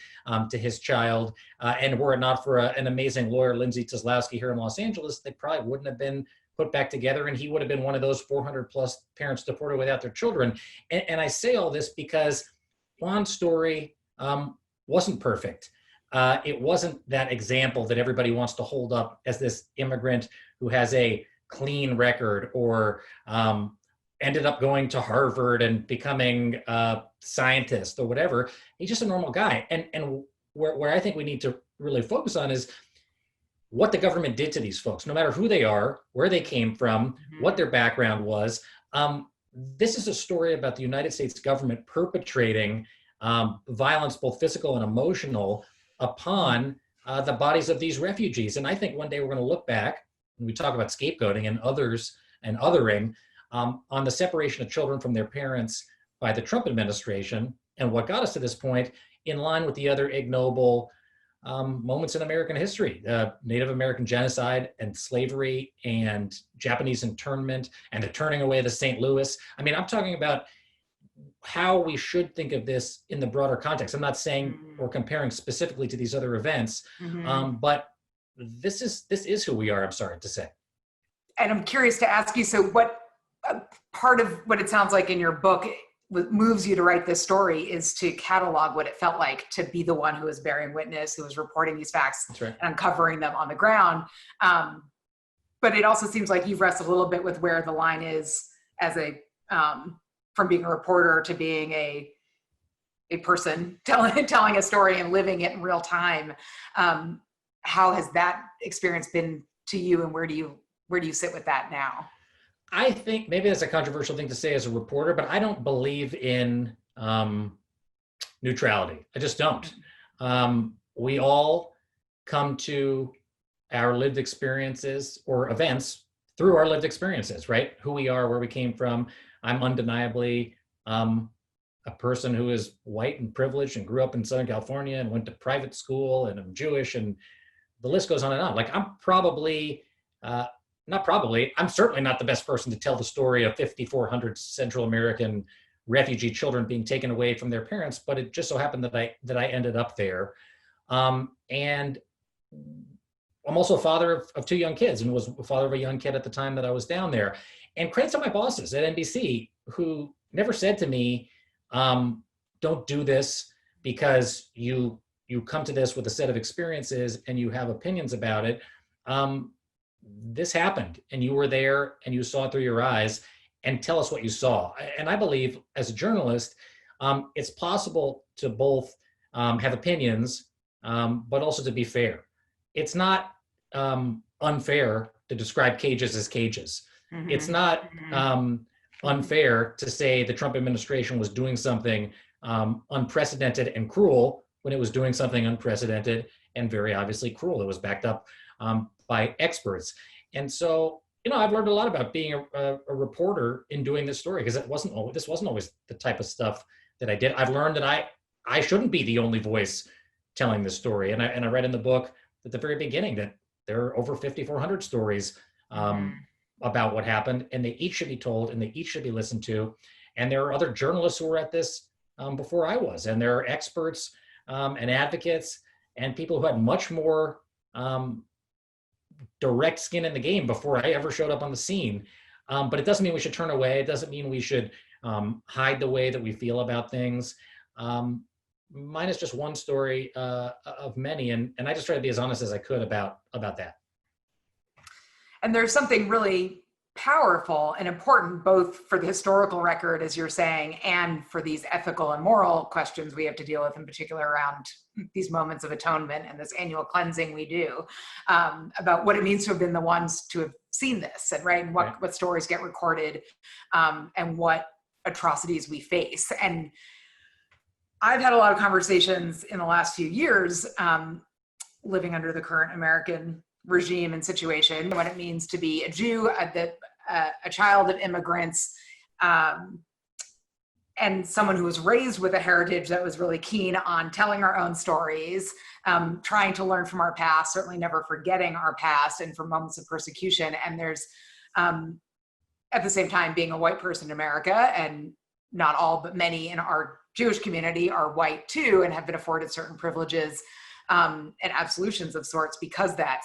to his child. And were it not for an amazing lawyer, Lindsay Kozlowski, here in Los Angeles, they probably wouldn't have been put back together, and he would have been one of those 400 plus parents deported without their children. And I say all this because Juan's story wasn't perfect. It wasn't that example that everybody wants to hold up as this immigrant who has a clean record or ended up going to Harvard and becoming a scientist or whatever. He's just a normal guy. And where I think we need to really focus on is what the government did to these folks, no matter who they are, where they came from, what their background was. This is a story about the United States government perpetrating violence, both physical and emotional, upon the bodies of these refugees. And I think one day we're going to look back, when we talk about scapegoating and others and othering, on the separation of children from their parents by the Trump administration, and what got us to this point, in line with the other ignoble moments in American history, Native American genocide and slavery and Japanese internment and the turning away of the St. Louis. I mean, I'm talking about how we should think of this in the broader context. I'm not saying or comparing specifically to these other events, but this is who we are, I'm sorry to say. And I'm curious to ask you, so what part of what it sounds like in your book what moves you to write this story is to catalog what it felt like to be the one who was bearing witness, who was reporting these facts and uncovering them on the ground. But it also seems like you've wrestled a little bit with where the line is as from being a reporter to being a person telling a story and living it in real time. How has that experience been to you, and where do you sit with that now? I think maybe that's a controversial thing to say as a reporter, but I don't believe in neutrality. I just don't. We all come to our lived experiences or events through our lived experiences, right? Who we are, where we came from. I'm undeniably a person who is white and privileged and grew up in Southern California and went to private school, and I'm Jewish, and the list goes on and on. Like, I'm probably, I'm certainly not the best person to tell the story of 5,400 Central American refugee children being taken away from their parents, but it just so happened that I ended up there. And I'm also a father of two young kids, and was a father of a young kid at the time that I was down there. And credit to my bosses at NBC, who never said to me, don't do this because you come to this with a set of experiences and you have opinions about it. This happened, and you were there, and you saw it through your eyes, and tell us what you saw. And I believe, as a journalist, it's possible to both have opinions, but also to be fair. It's not unfair to describe cages as cages. Mm-hmm. It's not unfair to say the Trump administration was doing something unprecedented and cruel when it was doing something unprecedented and very obviously cruel. It was backed up by experts. And so, I've learned a lot about being a reporter in doing this story, because this wasn't always the type of stuff that I did. I've learned that I shouldn't be the only voice telling this story. And I read in the book at the very beginning that there are over 5,400 stories about what happened, and they each should be told, and they each should be listened to. And there are other journalists who were at this before I was, and there are experts and advocates and people who had much more direct skin in the game before I ever showed up on the scene. But it doesn't mean we should turn away. It doesn't mean we should hide the way that we feel about things. Mine is just one story of many, and I just try to be as honest as I could about that. And there's something really powerful and important, both for the historical record, as you're saying, and for these ethical and moral questions we have to deal with, in particular around these moments of atonement and this annual cleansing we do, about what it means to have been the ones to have seen this, and what stories get recorded, and what atrocities we face. And I've had a lot of conversations in the last few years, living under the current American regime and situation, what it means to be a Jew, a child of immigrants, and someone who was raised with a heritage that was really keen on telling our own stories, trying to learn from our past, certainly never forgetting our past and from moments of persecution. And there's, at the same time, being a white person in America, and not all, but many in our Jewish community are white too, and have been afforded certain privileges and absolutions of sorts because that,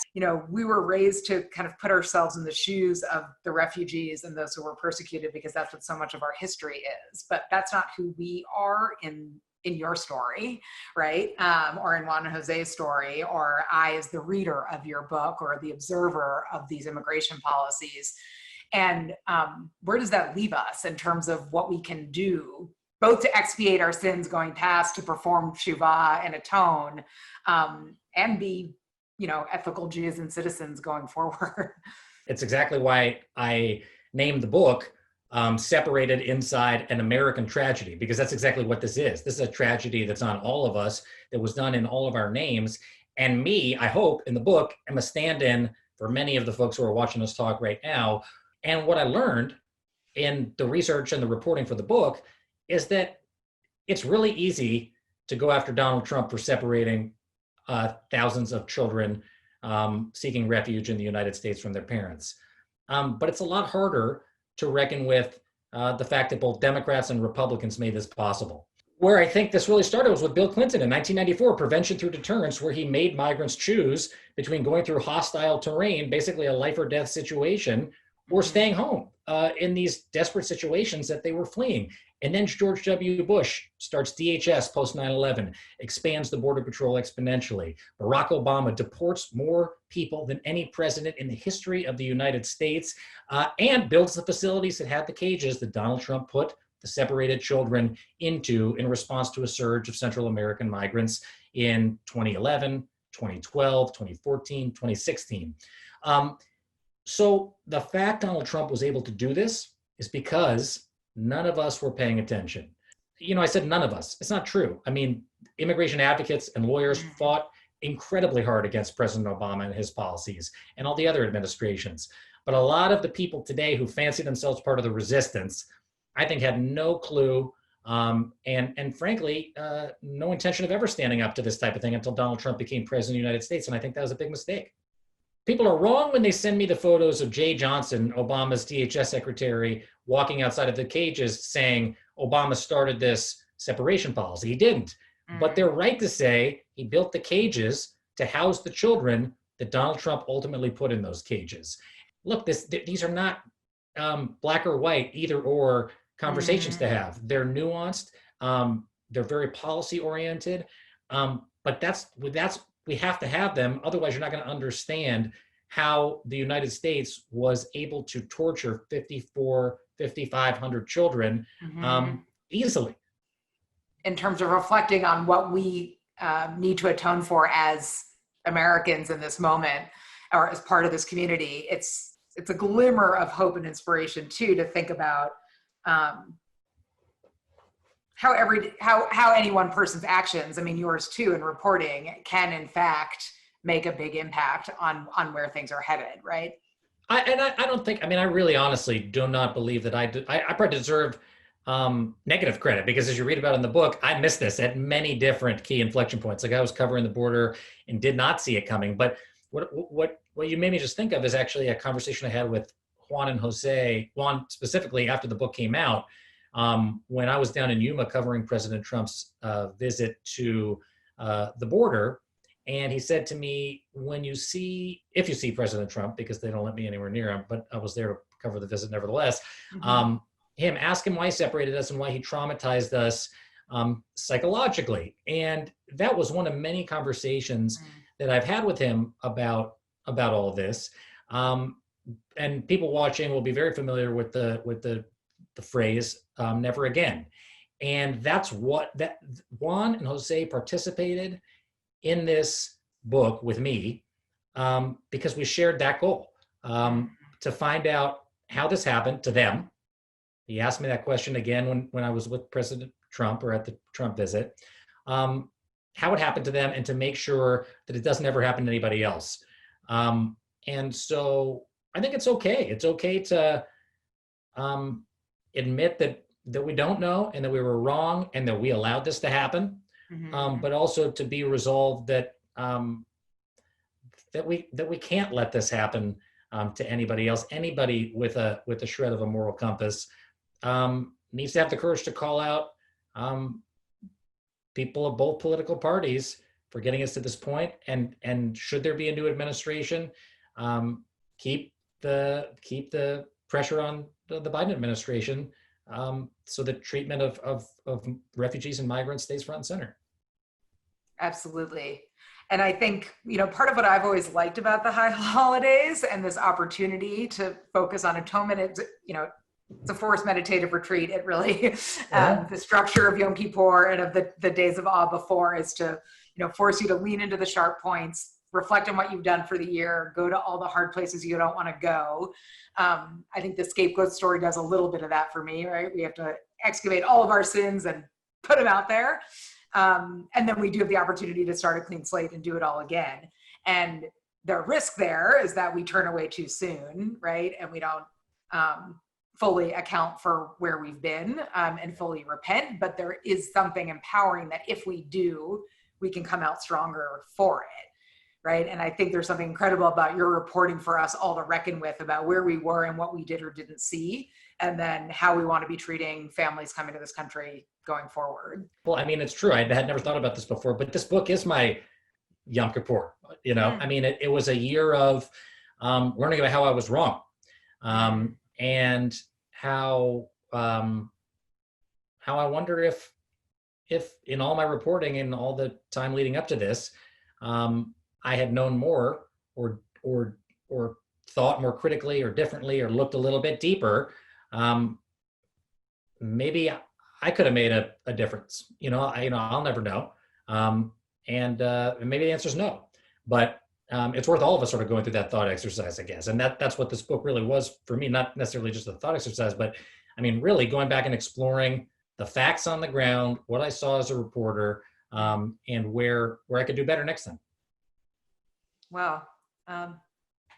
we were raised to kind of put ourselves in the shoes of the refugees and those who were persecuted, because that's what so much of our history is. But that's not who we are in your story, right? Or in Juan and Jose's story, or I as the reader of your book, or the observer of these immigration policies. And where does that leave us in terms of what we can do, both to expiate our sins going past, to perform teshuvah and atone, and be, ethical Jews and citizens going forward? It's exactly why I named the book Separated Inside an American Tragedy, because that's exactly what this is. This is a tragedy that's on all of us, that was done in all of our names. And me, I hope, in the book, am a stand-in for many of the folks who are watching us talk right now. And what I learned in the research and the reporting for the book is that it's really easy to go after Donald Trump for separating thousands of children seeking refuge in the United States from their parents. But it's a lot harder to reckon with the fact that both Democrats and Republicans made this possible. Where I think this really started was with Bill Clinton in 1994, Prevention Through Deterrence, where he made migrants choose between going through hostile terrain, basically a life or death situation, or staying home in these desperate situations that they were fleeing. And then George W. Bush starts DHS post 9/11, expands the Border Patrol exponentially. Barack Obama deports more people than any president in the history of the United States, and builds the facilities that had the cages that Donald Trump put the separated children into in response to a surge of Central American migrants in 2011, 2012, 2014, 2016. So the fact Donald Trump was able to do this is because none of us were paying attention. I said none of us. It's not true. I mean, immigration advocates and lawyers fought incredibly hard against President Obama and his policies and all the other administrations. But a lot of the people today who fancy themselves part of the resistance, I think, had no clue and frankly, no intention of ever standing up to this type of thing until Donald Trump became president of the United States. And I think that was a big mistake. People are wrong when they send me the photos of Jay Johnson, Obama's DHS secretary, walking outside of the cages saying Obama started this separation policy. He didn't. But they're right to say he built the cages to house the children that Donald Trump ultimately put in those cages. Look, these are not black or white, either or conversations to have. They're nuanced. They're very policy oriented. But that's we have to have them. Otherwise, you're not going to understand how the United States was able to torture 5,500 children easily. In terms of reflecting on what we need to atone for as Americans in this moment, or as part of this community, it's a glimmer of hope and inspiration too, to think about how any one person's actions, I mean yours too, in reporting, can in fact make a big impact on where things are headed, right? I really honestly do not believe that I probably deserve negative credit, because as you read about in the book, I missed this at many different key inflection points. Like I was covering the border and did not see it coming. But what you made me just think of is actually a conversation I had with Juan and Jose, Juan specifically after the book came out, when I was down in Yuma covering President Trump's visit to the border. And he said to me, if you see President Trump, because they don't let me anywhere near him, but I was there to cover the visit nevertheless, ask him why he separated us and why he traumatized us psychologically. And that was one of many conversations that I've had with him about all of this. And people watching will be very familiar with the phrase "never again," and that's what Juan and Jose participated in this book with me because we shared that goal to find out how this happened to them, He asked me that question again when I was with President Trump or at the Trump visit. How it happened to them, and to make sure that it doesn't ever happen to anybody else. And so I think it's okay. It's okay to admit that we don't know, and that we were wrong, and that we allowed this to happen. But also to be resolved that that we can't let this happen to anybody else. Anybody with a shred of a moral compass needs to have the courage to call out people of both political parties for getting us to this point. And should there be a new administration, keep the pressure on the Biden administration, so the treatment of refugees and migrants stays front and center. Absolutely. And I think, part of what I've always liked about the high holidays and this opportunity to focus on atonement, it's a forced meditative retreat. It really, the structure of Yom Kippur and of the days of awe before is to, force you to lean into the sharp points, reflect on what you've done for the year, go to all the hard places you don't want to go. I think the scapegoat story does a little bit of that for me, right? We have to excavate all of our sins and put them out there. And then we do have the opportunity to start a clean slate and do it all again. And the risk there is that we turn away too soon, right? And we don't fully account for where we've been and fully repent. But there is something empowering that if we do, we can come out stronger for it, right? And I think there's something incredible about your reporting for us all to reckon with about where we were and what we did or didn't see, and then how we want to be treating families coming to this country going forward. Well, I mean, it's true. I had never thought about this before, but this book is my Yom Kippur. I mean, it was a year of learning about how I was wrong, and how I wonder if in all my reporting and all the time leading up to this, I had known more or thought more critically or differently or looked a little bit deeper, maybe I could have made a difference. I'll never know. And maybe the answer is no. But it's worth all of us sort of going through that thought exercise, I guess. And that's what this book really was for me, not necessarily just a thought exercise, but I mean, really going back and exploring the facts on the ground, what I saw as a reporter, and where I could do better next time. Wow.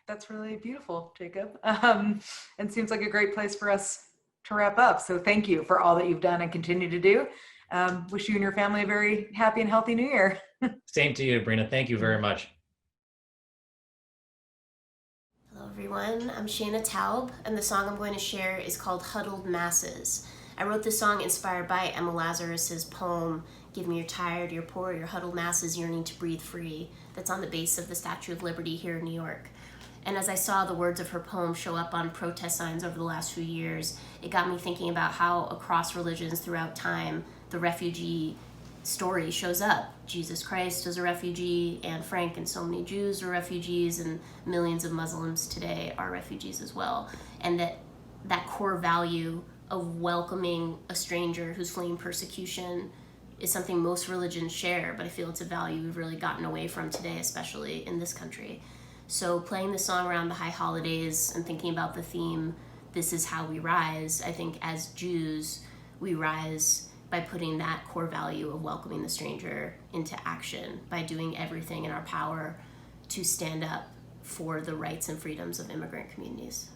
That's really beautiful, Jacob. And seems like a great place for us to wrap up. So thank you for all that you've done and continue to do. Wish you and your family a very happy and healthy new year. Same to you, Brina. Thank you very much. Hello everyone, I'm Shayna Taub, and the song I'm going to share is called Huddled Masses. I wrote this song inspired by Emma Lazarus's poem, Give Me Your Tired, Your Poor, Your Huddled Masses Yearning to Breathe Free, that's on the base of the Statue of Liberty here in New York. And as I saw the words of her poem show up on protest signs over the last few years, it got me thinking about how across religions throughout time, the refugee story shows up. Jesus Christ was a refugee, Anne Frank and so many Jews are refugees, and millions of Muslims today are refugees as well. And that core value of welcoming a stranger who's fleeing persecution is something most religions share, but I feel it's a value we've really gotten away from today, especially in this country. So playing the song around the high holidays and thinking about the theme, this is how we rise, I think as Jews, we rise by putting that core value of welcoming the stranger into action, by doing everything in our power to stand up for the rights and freedoms of immigrant communities.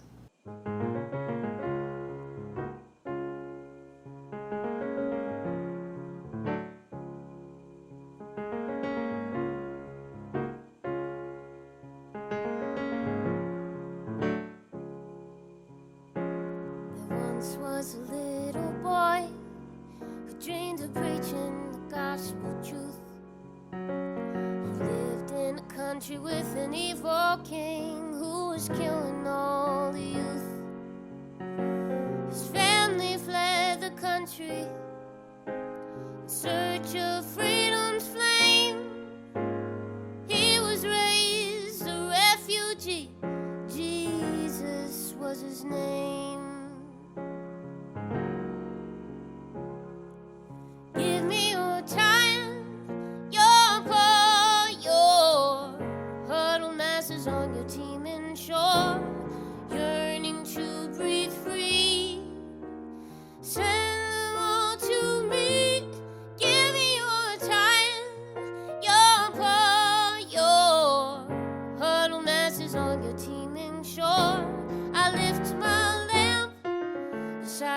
Was a little boy who dreamed of preaching the gospel truth. He lived in a country with an evil king who was killing all the youth. His family fled the country in search of freedom's flame. He was raised a refugee. Jesus was his name. On your teeming shore,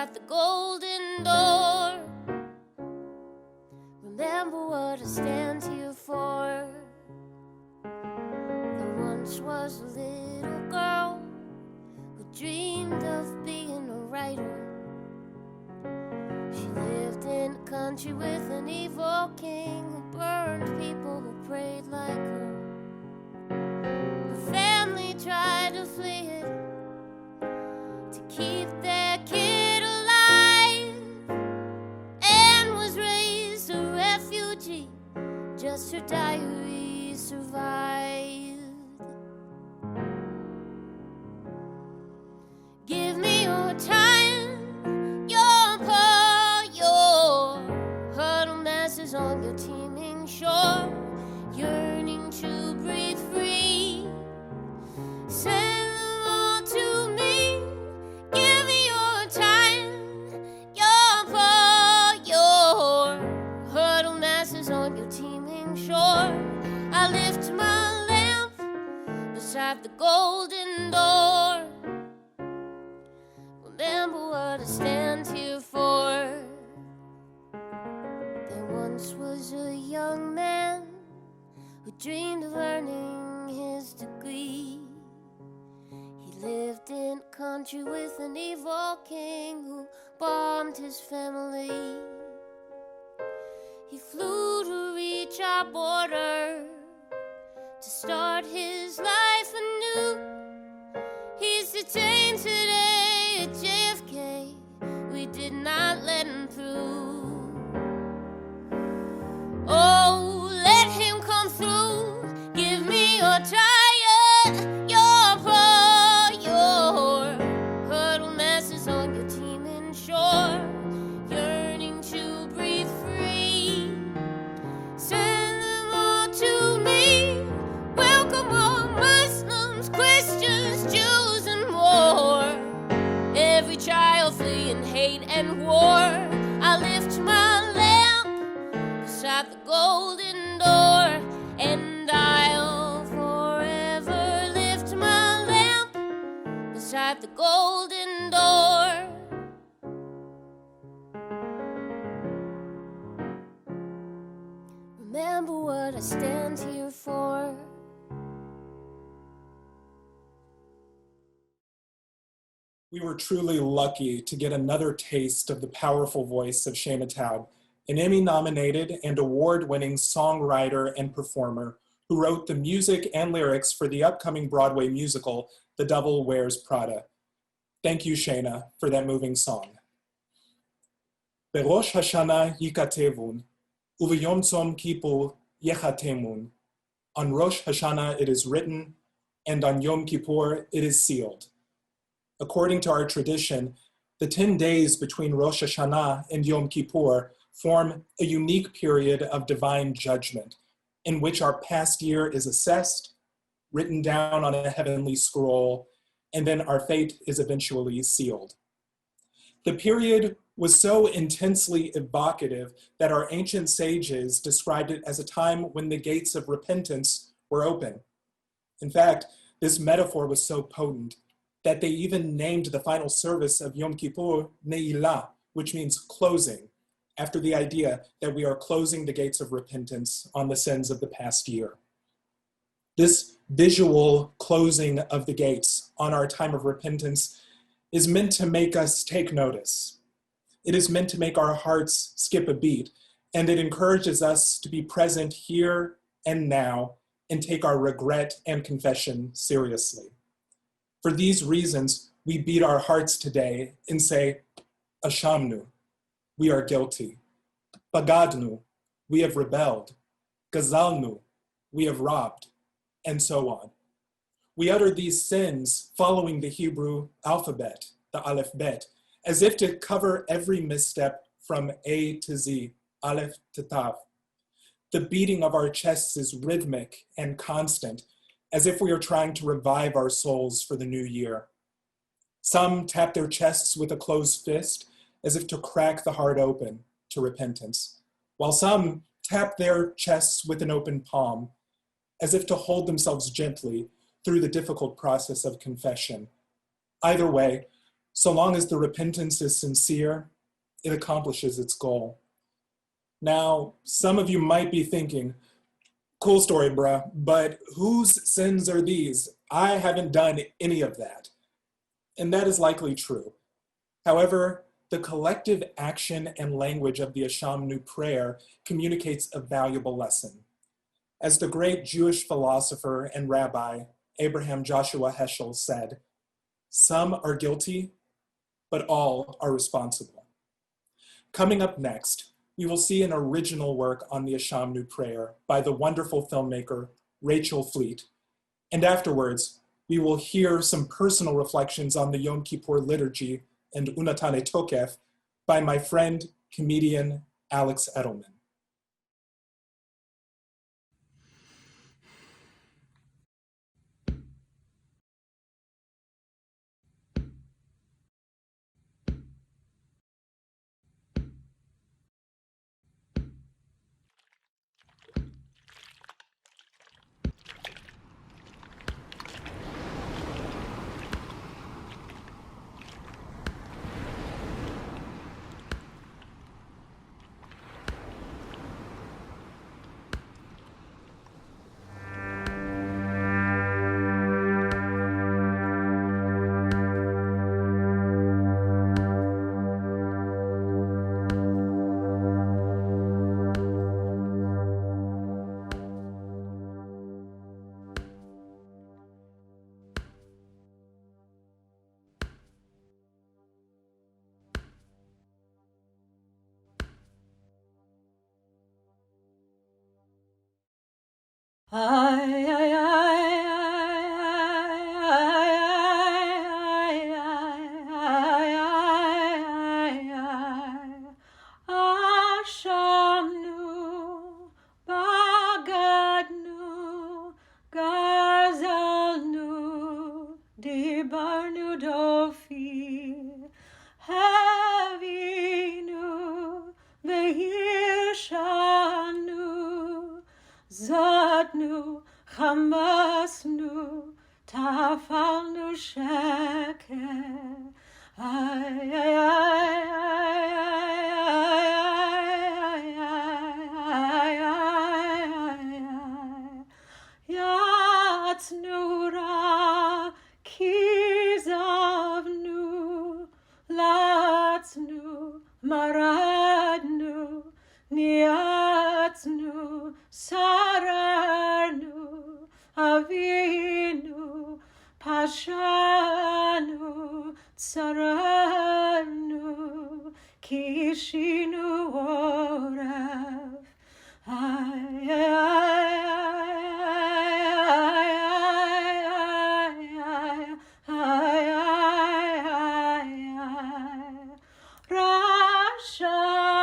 beside the golden door. Remember what I stand here for. There once was a little girl who dreamed of being a writer. She lived in a country with an evil king who burned people who prayed like her. Her family tried to flee it to keep their kid alive, and was raised a refugee. Just her diary survived. Give me your time, your power, your huddle masses on your teeming shore, yearning to breathe free. Send them all to me. Give me your time, your power, your huddle masses on your teeming shore. I lift my lamp beside the golden door. Remember what I stand here for. There once was a young man who dreamed of earning his degree. He lived in a country with an evil king who bombed his family. He flew to reach our border to start his life anew. He's detained today at JFK. We did not let him through. Oh, let him come through. Give me your tire, your paw, your huddle masses on your teeming shore, yearning to breathe free. Send them all to me. Welcome all Muslims, Christians, Jews, and more. Every child fleeing hate and war. I lift my lamp beside the golden door, and I'll forever lift my lamp beside the golden door. Remember what I stand here for. We were truly lucky to get another taste of the powerful voice of Shana Taub, an Emmy-nominated and award-winning songwriter and performer who wrote the music and lyrics for the upcoming Broadway musical, The Devil Wears Prada. Thank you, Shana, for that moving song. Berosh Hashanah yikatevun, uveyom tzom kippur yechatemun. On Rosh Hashanah it is written, and on Yom Kippur it is sealed. According to our tradition, the 10 days between Rosh Hashanah and Yom Kippur form a unique period of divine judgment in which our past year is assessed, written down on a heavenly scroll, and then our fate is eventually sealed. The period was so intensely evocative that our ancient sages described it as a time when the gates of repentance were open. In fact, this metaphor was so potent that they even named the final service of Yom Kippur Ne'ilah, which means closing, after the idea that we are closing the gates of repentance on the sins of the past year. This visual closing of the gates on our time of repentance is meant to make us take notice. It is meant to make our hearts skip a beat, and it encourages us to be present here and now and take our regret and confession seriously. For these reasons, we beat our hearts today and say, Ashamnu, we are guilty. Bagadnu, we have rebelled. Gazalnu, we have robbed, and so on. We utter these sins following the Hebrew alphabet, the Aleph Bet, as if to cover every misstep from A to Z, Aleph to Tav. The beating of our chests is rhythmic and constant, as if we are trying to revive our souls for the new year. Some tap their chests with a closed fist, as if to crack the heart open to repentance, while some tap their chests with an open palm, as if to hold themselves gently through the difficult process of confession. Either way, So long as the repentance is sincere, it accomplishes its goal. Now, some of you might be thinking, cool story, bruh, but whose sins are these? I haven't done any of that. And that is likely true. However, the collective action and language of the Ashamnu prayer communicates a valuable lesson. As the great Jewish philosopher and rabbi Abraham Joshua Heschel said, some are guilty, but all are responsible. Coming up next, we will see an original work on the Ashamnu prayer by the wonderful filmmaker Rachel Fleet. And afterwards, we will hear some personal reflections on the Yom Kippur liturgy and Unatane Tokef by my friend, comedian Alex Edelman. Ashamnu, Bagadnu, Gazalnu, Dibarnu Dofi, Havinu, Vehirshanu, Zadnu, Hamasnu, Tafalnu Sheker. Ay, ay, ay, ay, Yatsnura, Kizavnu, Latsnu, Maradnu, Niatsnu, Sararnu, Avinu, Pashanu, Tsaranu, Kishinu Orav. Ay, ay,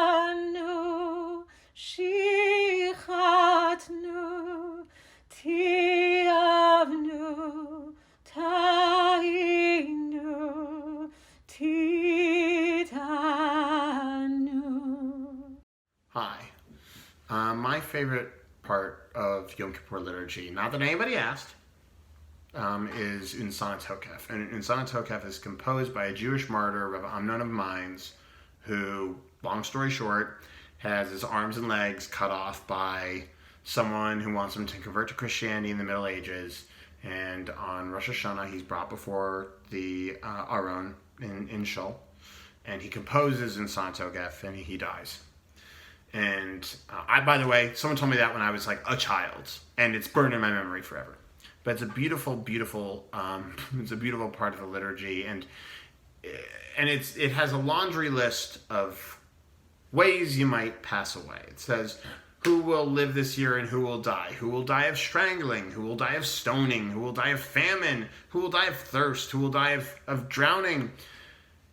Rashanu, Shichatnu, Tiavnu, Tahinu, Titanu. Hi. My favorite part of Yom Kippur liturgy, not that anybody asked, is Insana Tokef. And Insana Tokef is composed by a Jewish martyr, Rabbi Amnon of Mainz, who, long story short, has his arms and legs cut off by someone who wants him to convert to Christianity in the Middle Ages. And on Rosh Hashanah, he's brought before the Aron in Shul, and he composes Insana Tokef, and he dies. And by the way, someone told me that when I was like a child, and it's burned in my memory forever. But it's a beautiful, beautiful, it's a beautiful part of the liturgy, and it has a laundry list of ways you might pass away. It says who will live this year and who will die. Who will die of strangling? Who will die of stoning? Who will die of famine? Who will die of thirst? Who will die of drowning?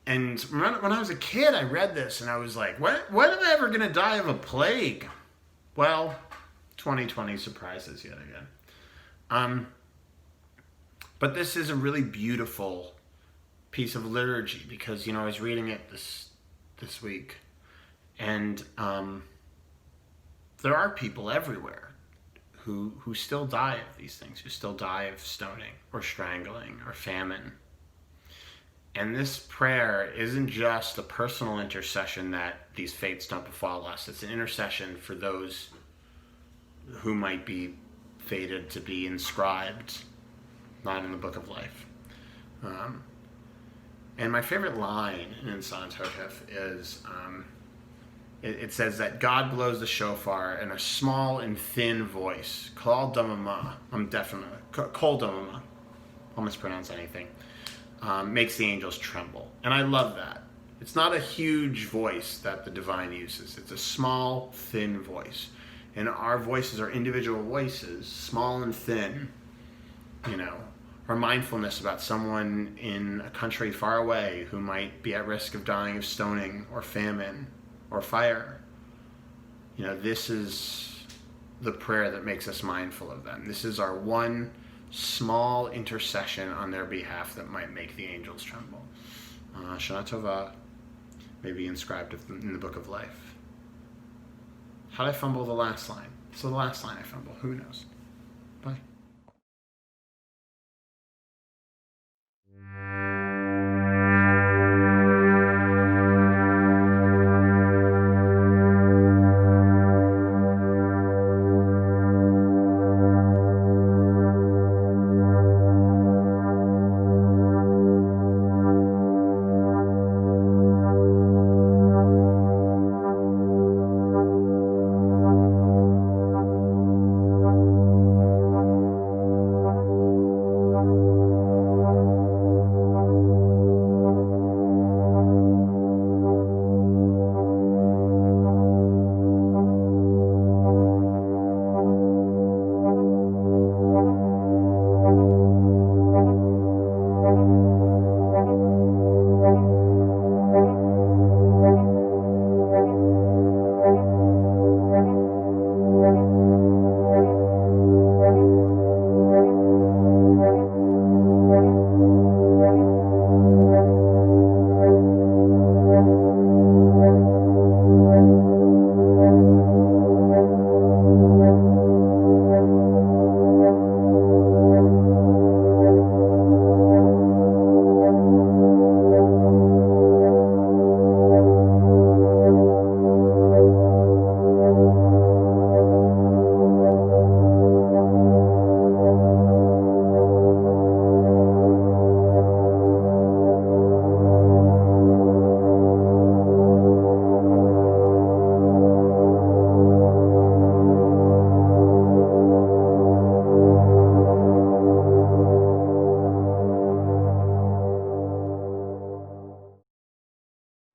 And when I was a kid, I read this and I was like, when am I ever going to die of a plague? Well, 2020 surprises yet again. But this is a really beautiful piece of liturgy because, I was reading it this week, and there are people everywhere who still die of these things, who still die of stoning or strangling or famine. And this prayer isn't just a personal intercession that these fates don't befall us. It's an intercession for those who might be fated to be inscribed, not in the book of life. And my favorite line in Sonnet Hokef is, it says that God blows the shofar in a small and thin voice. Kol damama, Kol damama, I'll mispronounce anything, makes the angels tremble. And I love that. It's not a huge voice that the divine uses. It's a small, thin voice. And our voices are individual voices, small and thin, our mindfulness about someone in a country far away who might be at risk of dying of stoning or famine or fire. This is the prayer that makes us mindful of them. This is our one small intercession on their behalf that might make the angels tremble. Shana Tova may be inscribed in the book of life. How did I fumble the last line? So the last line I fumble, who knows? Bye.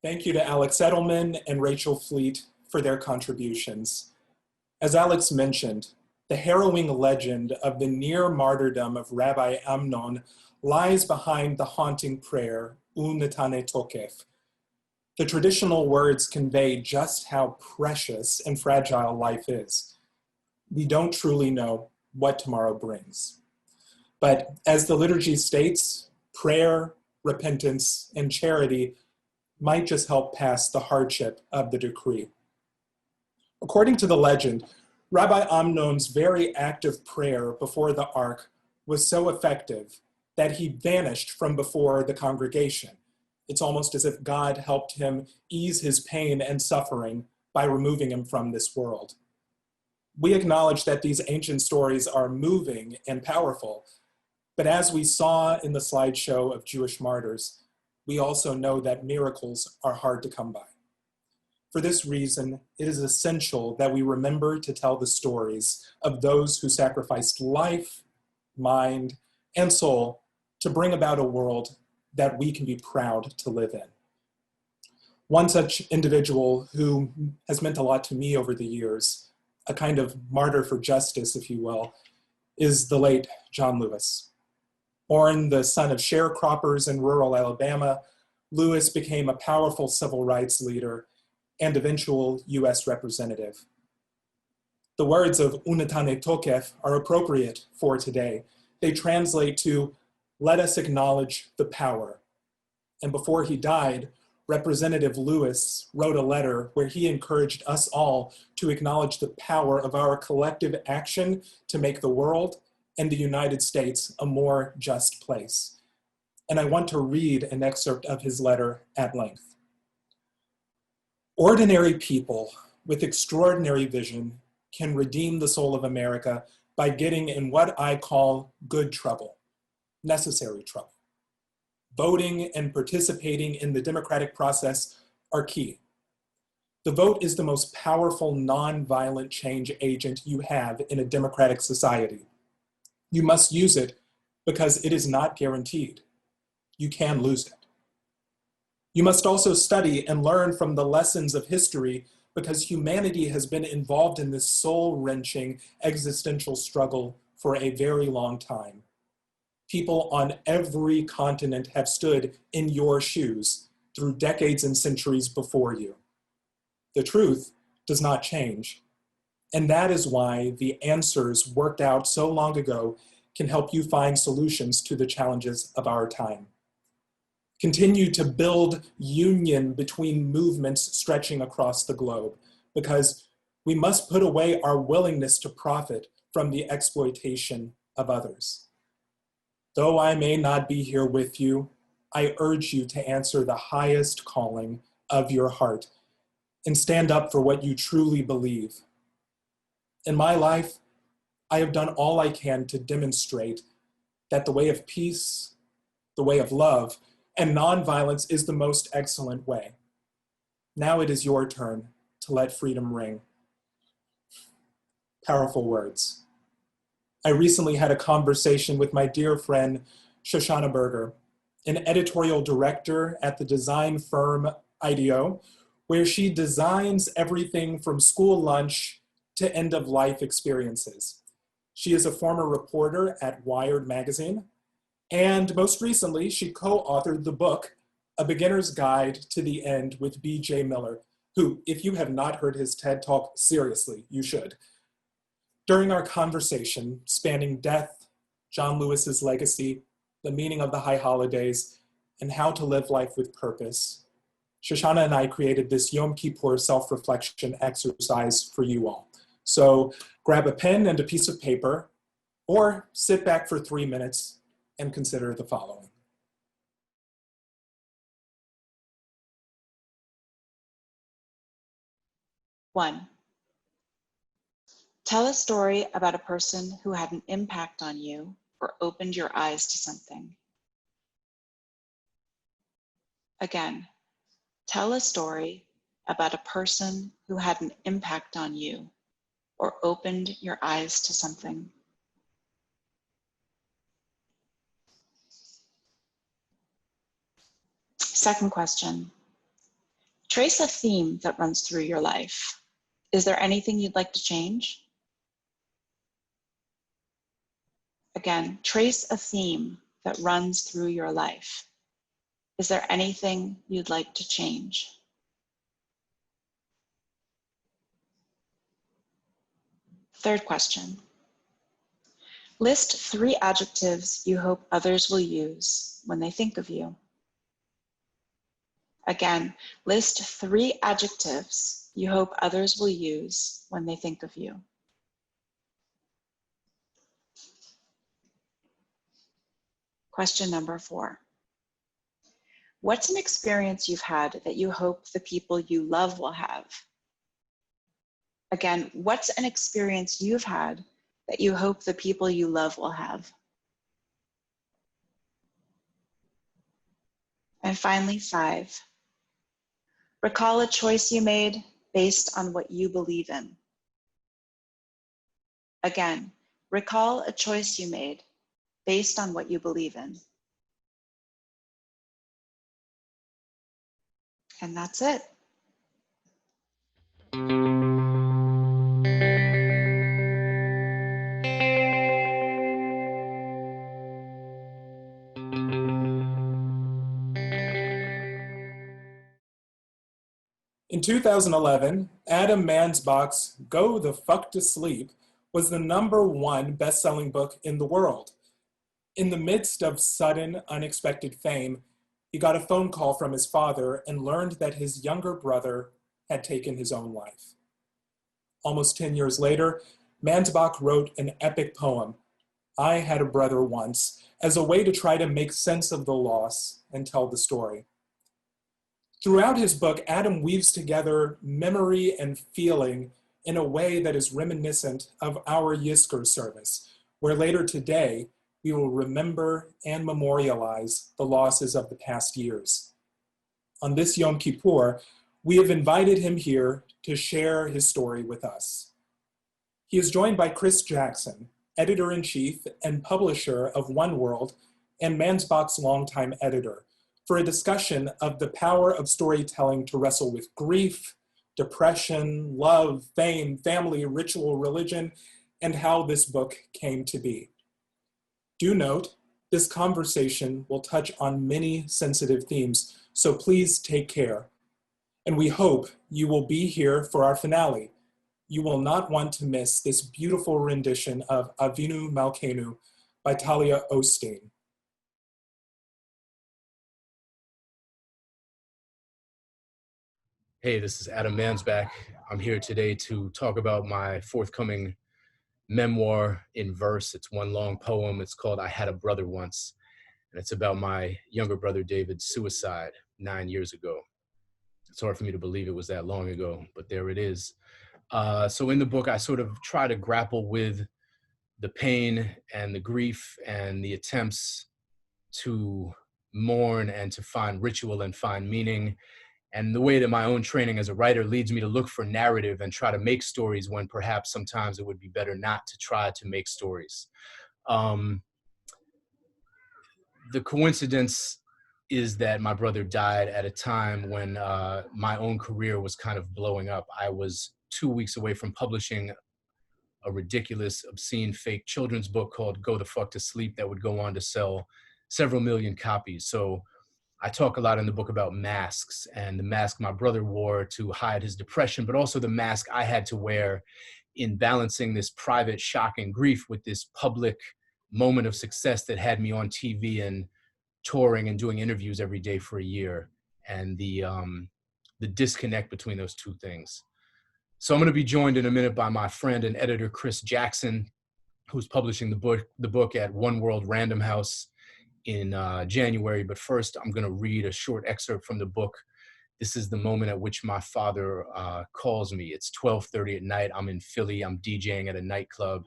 Thank you to Alex Edelman and Rachel Fleet for their contributions. As Alex mentioned, the harrowing legend of the near martyrdom of Rabbi Amnon lies behind the haunting prayer, Unetane Tokef. The traditional words convey just how precious and fragile life is. We don't truly know what tomorrow brings. But as the liturgy states, prayer, repentance, and charity might just help pass the hardship of the decree. According to the legend, Rabbi Amnon's very active prayer before the ark was so effective that he vanished from before the congregation. It's almost as if God helped him ease his pain and suffering by removing him from this world. We acknowledge that these ancient stories are moving and powerful, but as we saw in the slideshow of Jewish martyrs, we also know that miracles are hard to come by. For this reason, it is essential that we remember to tell the stories of those who sacrificed life, mind, and soul to bring about a world that we can be proud to live in. One such individual who has meant a lot to me over the years, a kind of martyr for justice, if you will, is the late John Lewis. Born the son of sharecroppers in rural Alabama, Lewis became a powerful civil rights leader and eventual US representative. The words of Unetane Tokef are appropriate for today. They translate to, let us acknowledge the power. And before he died, Representative Lewis wrote a letter where he encouraged us all to acknowledge the power of our collective action to make the world and the United States a more just place. and I want to read an excerpt of his letter at length. Ordinary people with extraordinary vision can redeem the soul of America by getting in what I call good trouble, necessary trouble. Voting and participating in the democratic process are key. The vote is the most powerful nonviolent change agent you have in a democratic society. You must use it because it is not guaranteed. You can lose it. You must also study and learn from the lessons of history because humanity has been involved in this soul-wrenching existential struggle for a very long time. People on every continent have stood in your shoes through decades and centuries before you. The truth does not change, and that is why the answers worked out so long ago can help you find solutions to the challenges of our time. Continue to build union between movements stretching across the globe, because we must put away our willingness to profit from the exploitation of others. Though I may not be here with you, I urge you to answer the highest calling of your heart and stand up for what you truly believe. In my life, I have done all I can to demonstrate that the way of peace, the way of love, and nonviolence is the most excellent way. Now it is your turn to let freedom ring. Powerful words. I recently had a conversation with my dear friend, Shoshana Berger, an editorial director at the design firm IDEO, where she designs everything from school lunch to end-of-life experiences. She is a former reporter at Wired magazine, and most recently, she co-authored the book, A Beginner's Guide to the End with B.J. Miller, who, if you have not heard his TED Talk, seriously, you should. During our conversation, spanning death, John Lewis's legacy, the meaning of the high holidays, and how to live life with purpose, Shoshana and I created this Yom Kippur self-reflection exercise for you all. So grab a pen and a piece of paper, or sit back for 3 minutes and consider the following. One, tell a story about a person who had an impact on you or opened your eyes to something. Again, tell a story about a person who had an impact on you or opened your eyes to something. Second question, trace a theme that runs through your life. Is there anything you'd like to change? Again, trace a theme that runs through your life. Is there anything you'd like to change? Third question. List 3 adjectives you hope others will use when they think of you. Again, list 3 adjectives you hope others will use when they think of you. Question number 4. What's an experience you've had that you hope the people you love will have? Again, what's an experience you've had that you hope the people you love will have? And finally, 5. Recall a choice you made based on what you believe in. Again, recall a choice you made based on what you believe in. And that's it. In 2011, Adam Mansbach's Go the Fuck to Sleep was the #1 best-selling book in the world. In the midst of sudden, unexpected fame, he got a phone call from his father and learned that his younger brother had taken his own life. Almost 10 years later, Mansbach wrote an epic poem, I Had a Brother Once, as a way to try to make sense of the loss and tell the story. Throughout his book, Adam weaves together memory and feeling in a way that is reminiscent of our Yizkor service, where later today, we will remember and memorialize the losses of the past years. On this Yom Kippur, we have invited him here to share his story with us. He is joined by Chris Jackson, editor-in-chief and publisher of One World and Mansbach's longtime editor, for a discussion of the power of storytelling to wrestle with grief, depression, love, fame, family, ritual, religion, and how this book came to be. Do note, this conversation will touch on many sensitive themes, so please take care. And we hope you will be here for our finale. You will not want to miss this beautiful rendition of Avinu Malkeinu by Talia Osteen. Hey, this is Adam Mansbach. I'm here today to talk about my forthcoming memoir in verse. It's one long poem. It's called I Had a Brother Once, and it's about my younger brother David's suicide 9 years ago. It's hard for me to believe it was that long ago, but there it is. So in the book, I sort of try to grapple with the pain and the grief and the attempts to mourn and to find ritual and find meaning, and the way that my own training as a writer leads me to look for narrative and try to make stories when perhaps sometimes it would be better not to try to make stories. The coincidence is that my brother died at a time when my own career was kind of blowing up. I was 2 weeks away from publishing a ridiculous, obscene, fake children's book called Go the Fuck to Sleep that would go on to sell several million copies. So I talk a lot in the book about masks, and the mask my brother wore to hide his depression, but also the mask I had to wear in balancing this private shock and grief with this public moment of success that had me on TV and touring and doing interviews every day for a year, and the disconnect between those two things. So I'm going to be joined in a minute by my friend and editor, Chris Jackson, who's publishing the book at One World Random House in January. But first, I'm going to read a short excerpt from the book. This is the moment at which my father calls me. It's 12:30 at night. I'm in Philly. I'm DJing at a nightclub,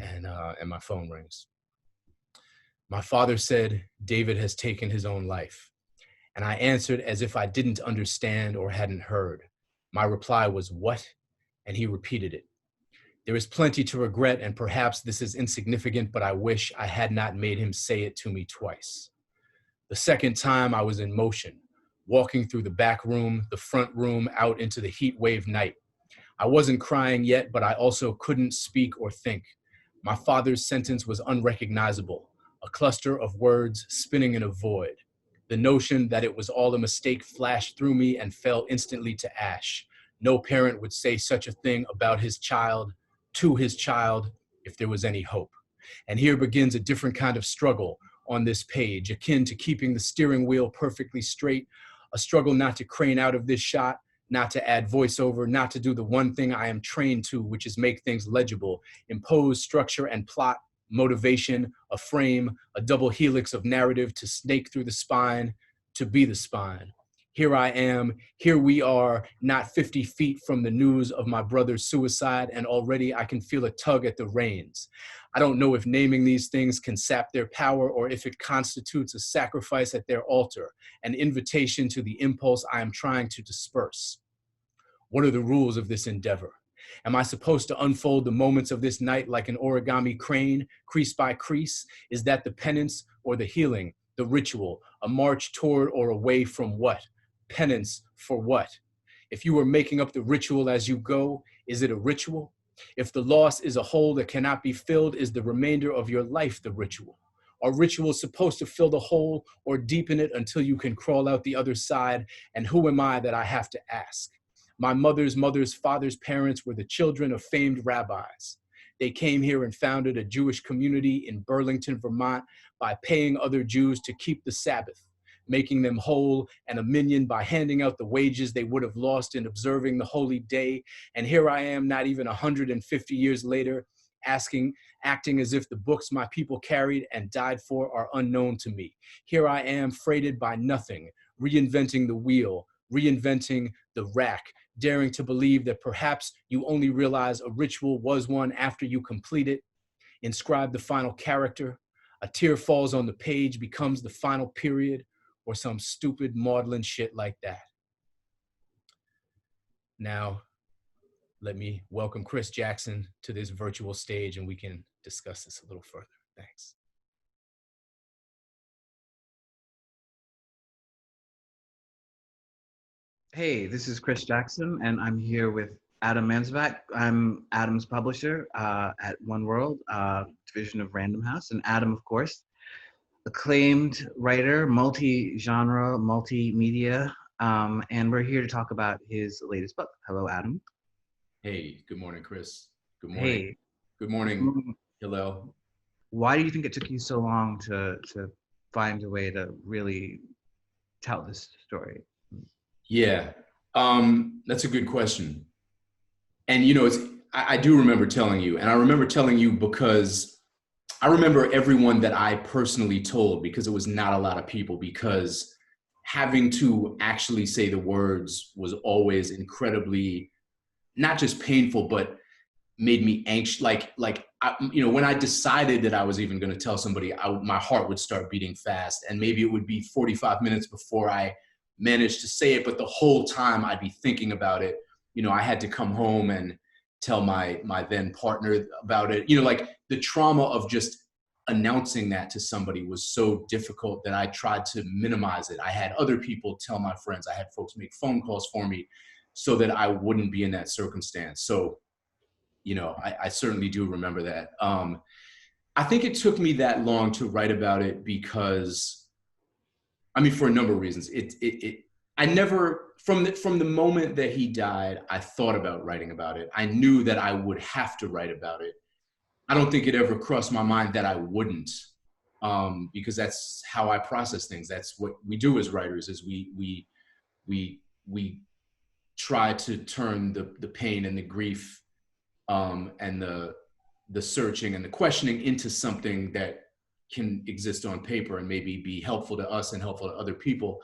and my phone rings. My father said, "David has taken his own life." And I answered as if I didn't understand or hadn't heard. My reply was, "What?" And he repeated it. There is plenty to regret, and perhaps this is insignificant, but I wish I had not made him say it to me twice. The second time I was in motion, walking through the back room, the front room, out into the heat wave night. I wasn't crying yet, but I also couldn't speak or think. My father's sentence was unrecognizable, a cluster of words spinning in a void. The notion that it was all a mistake flashed through me and fell instantly to ash. No parent would say such a thing about his child, to his child, if there was any hope. And here begins a different kind of struggle on this page, akin to keeping the steering wheel perfectly straight, a struggle not to crane out of this shot, not to add voiceover, not to do the one thing I am trained to, which is make things legible, impose structure and plot, motivation, a frame, a double helix of narrative to snake through the spine, to be the spine. Here I am, here we are, not 50 feet from the news of my brother's suicide, and already I can feel a tug at the reins. I don't know if naming these things can sap their power or if it constitutes a sacrifice at their altar, an invitation to the impulse I am trying to disperse. What are the rules of this endeavor? Am I supposed to unfold the moments of this night like an origami crane, crease by crease? Is that the penance or the healing, the ritual, a march toward or away from what? Penance for what? If you are making up the ritual as you go, is it a ritual? If the loss is a hole that cannot be filled, is the remainder of your life the ritual? Are rituals supposed to fill the hole or deepen it until you can crawl out the other side? And who am I that I have to ask? My mother's father's parents were the children of famed rabbis. They came here and founded a Jewish community in Burlington, Vermont, by paying other Jews to keep the Sabbath, making them whole and a minion by handing out the wages they would have lost in observing the holy day. And here I am, not even 150 years later, acting as if the books my people carried and died for are unknown to me. Here I am, freighted by nothing, reinventing the wheel, reinventing the rack, daring to believe that perhaps you only realize a ritual was one after you complete it. Inscribe the final character, a tear falls on the page, becomes the final period, or some stupid maudlin shit like that. Now, let me welcome Chris Jackson to this virtual stage and we can discuss this a little further. Thanks. Hey, this is Chris Jackson, and I'm here with Adam Mansbach. I'm Adam's publisher at One World, division of Random House. And Adam, of course, acclaimed writer, multi-genre, multimedia, and we're here to talk about his latest book. Hello, Adam. Hey, good morning, Chris. Good morning. Hey. Good morning, Hillel. Why do you think it took you so long to find a way to really tell this story? Yeah, that's a good question. And you know, I do remember telling you, and I remember telling you because I remember everyone that I personally told, because it was not a lot of people, because having to actually say the words was always incredibly, not just painful, but made me anxious. You know, when I decided that I was even going to tell somebody, my heart would start beating fast, and maybe it would be 45 minutes before I managed to say it, but the whole time I'd be thinking about it. You know, I had to come home and tell my then partner about it. You know, like the trauma of just announcing that to somebody was so difficult that I tried to minimize it. I had other people tell my friends, I had folks make phone calls for me so that I wouldn't be in that circumstance. So, you know, I certainly do remember that. I think it took me that long to write about it because, I mean, for a number of reasons. I never, from the moment that he died, I thought about writing about it. I knew that I would have to write about it. I don't think it ever crossed my mind that I wouldn't, because that's how I process things. That's what we do as writers, is we try to turn the pain and the grief and the searching and the questioning into something that can exist on paper and maybe be helpful to us and helpful to other people.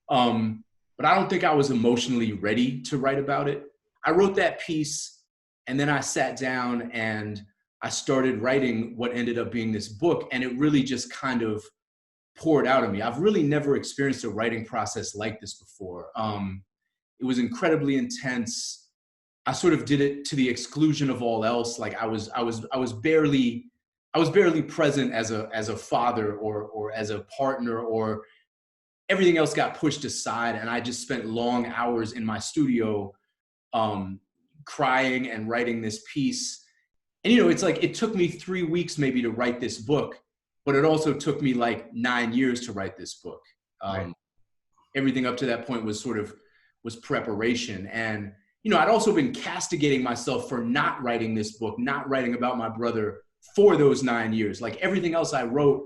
But I don't think I was emotionally ready to write about it. I wrote that piece and then I sat down and I started writing what ended up being this book, and it really just kind of poured out of me. I've really never experienced a writing process like this before. It was incredibly intense. I sort of did it to the exclusion of all else. Like I was barely present as a father or as a partner, or everything else got pushed aside, and I just spent long hours in my studio crying and writing this piece. And you know, it's like it took me 3 weeks maybe to write this book, but it also took me like 9 years to write this book. Right. Everything up to that point was preparation. And you know, I'd also been castigating myself for not writing this book, not writing about my brother for those 9 years. Like everything else I wrote,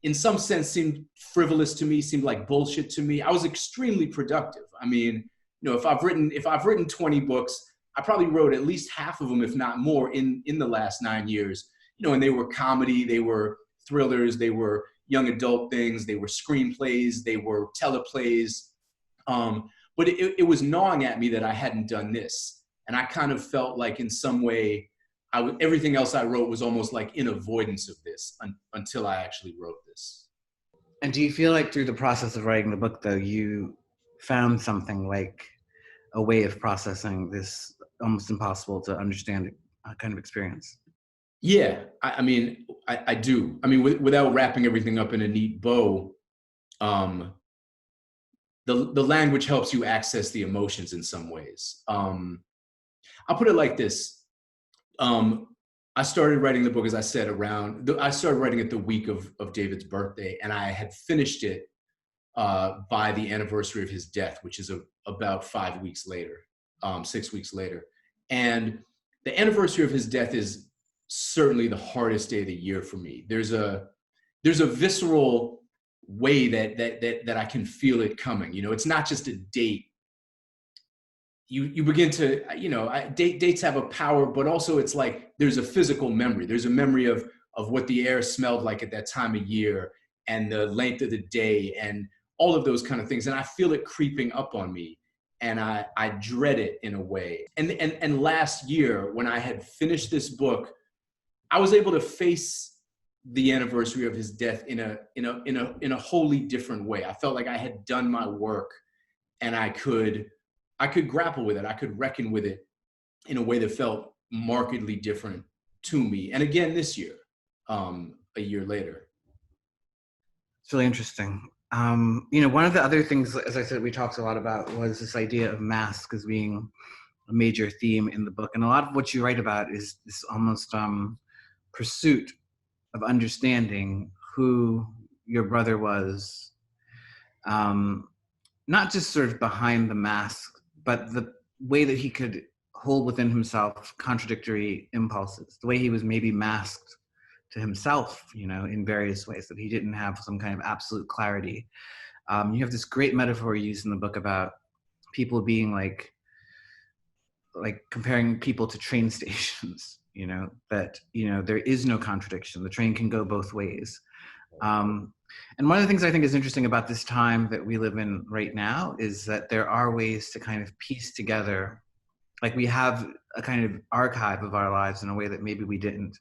in some sense, seemed frivolous to me, seemed like bullshit to me. I was extremely productive. I mean, you know, if I've written 20 books, I probably wrote at least half of them, if not more, in the last 9 years. You know, and they were comedy, they were thrillers, they were young adult things, they were screenplays, they were teleplays. But it was gnawing at me that I hadn't done this. And I kind of felt like in some way, everything else I wrote was almost like in avoidance of this until I actually wrote this. And do you feel like through the process of writing the book, though, you found something like a way of processing this almost impossible to understand kind of experience? Yeah, I mean, I do. I mean, without wrapping everything up in a neat bow, the language helps you access the emotions in some ways. I'll put it like this. I started writing the book, as I said, I started writing it the week of David's birthday, and I had finished it by the anniversary of his death, which is about 5 weeks later, 6 weeks later. And the anniversary of his death is certainly the hardest day of the year for me. There's a visceral way that I can feel it coming. You know, it's not just a date. you begin to, dates have a power, but also it's like there's a physical memory. There's a memory of what the air smelled like at that time of year and the length of the day and all of those kind of things. And I feel it creeping up on me, and I dread it in a way. And last year, when I had finished this book, I was able to face the anniversary of his death in a wholly different way. I felt like I had done my work, and I could grapple with it. I could reckon with it in a way that felt markedly different to me. And again, this year, a year later. It's really interesting. One of the other things, as I said, we talked a lot about was this idea of mask as being a major theme in the book. And a lot of what you write about is this almost pursuit of understanding who your brother was, not just sort of behind the mask, but the way that he could hold within himself contradictory impulses, the way he was maybe masked to himself, in various ways, that he didn't have some kind of absolute clarity. You have this great metaphor used in the book about people being like comparing people to train stations, that, there is no contradiction. The train can go both ways. And one of the things I think is interesting about this time that we live in right now is that there are ways to kind of piece together, like we have a kind of archive of our lives in a way that maybe we didn't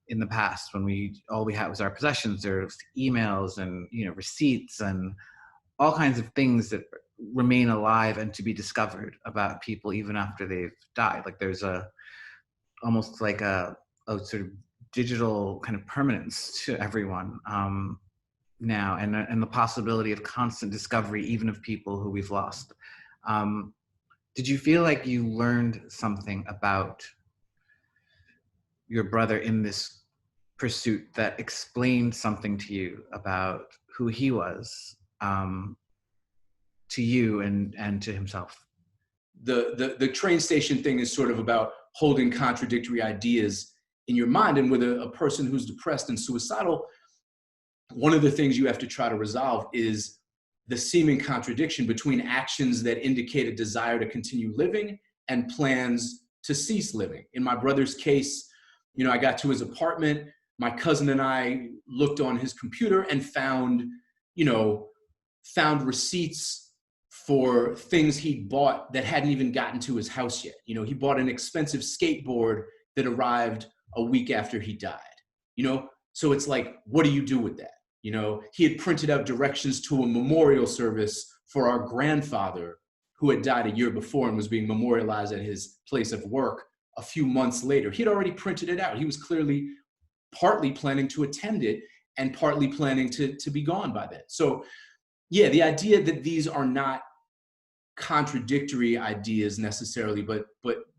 in the past, when all we had was our possessions. There's emails and receipts and all kinds of things that remain alive and to be discovered about people even after they've died. Like there's almost like a sort of digital kind of permanence to everyone now, and the possibility of constant discovery even of people who we've lost. Did you feel like you learned something about your brother in this pursuit that explained something to you about who he was, to you and to himself? The train station thing is sort of about holding contradictory ideas in your mind. And with a person who's depressed and suicidal, one of the things you have to try to resolve is the seeming contradiction between actions that indicate a desire to continue living and plans to cease living. In my brother's case, I got to his apartment. My cousin and I looked on his computer and found receipts for things he'd bought that hadn't even gotten to his house yet. He bought an expensive skateboard that arrived a week after he died. So it's like, what do you do with that? He had printed out directions to a memorial service for our grandfather who had died a year before and was being memorialized at his place of work a few months later. He'd already printed it out. He was clearly partly planning to attend it and partly planning to be gone by then. So yeah, the idea that these are not contradictory ideas necessarily, but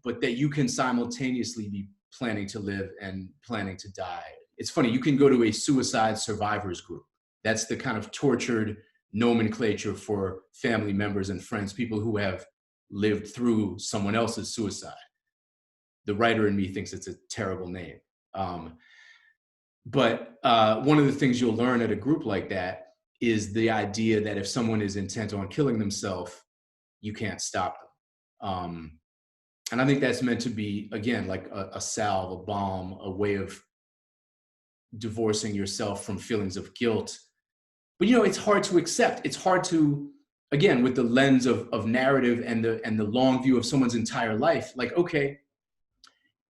that you can simultaneously be planning to live and planning to die. It's funny, you can go to a suicide survivors group. That's the kind of tortured nomenclature for family members and friends, people who have lived through someone else's suicide. The writer in me thinks it's a terrible name. But one of the things you'll learn at a group like that is the idea that if someone is intent on killing themselves, you can't stop them. And I think that's meant to be, again, like a salve, a balm, a way of divorcing yourself from feelings of guilt. But it's hard to accept. It's hard to, again, with the lens of narrative and the long view of someone's entire life, like, okay,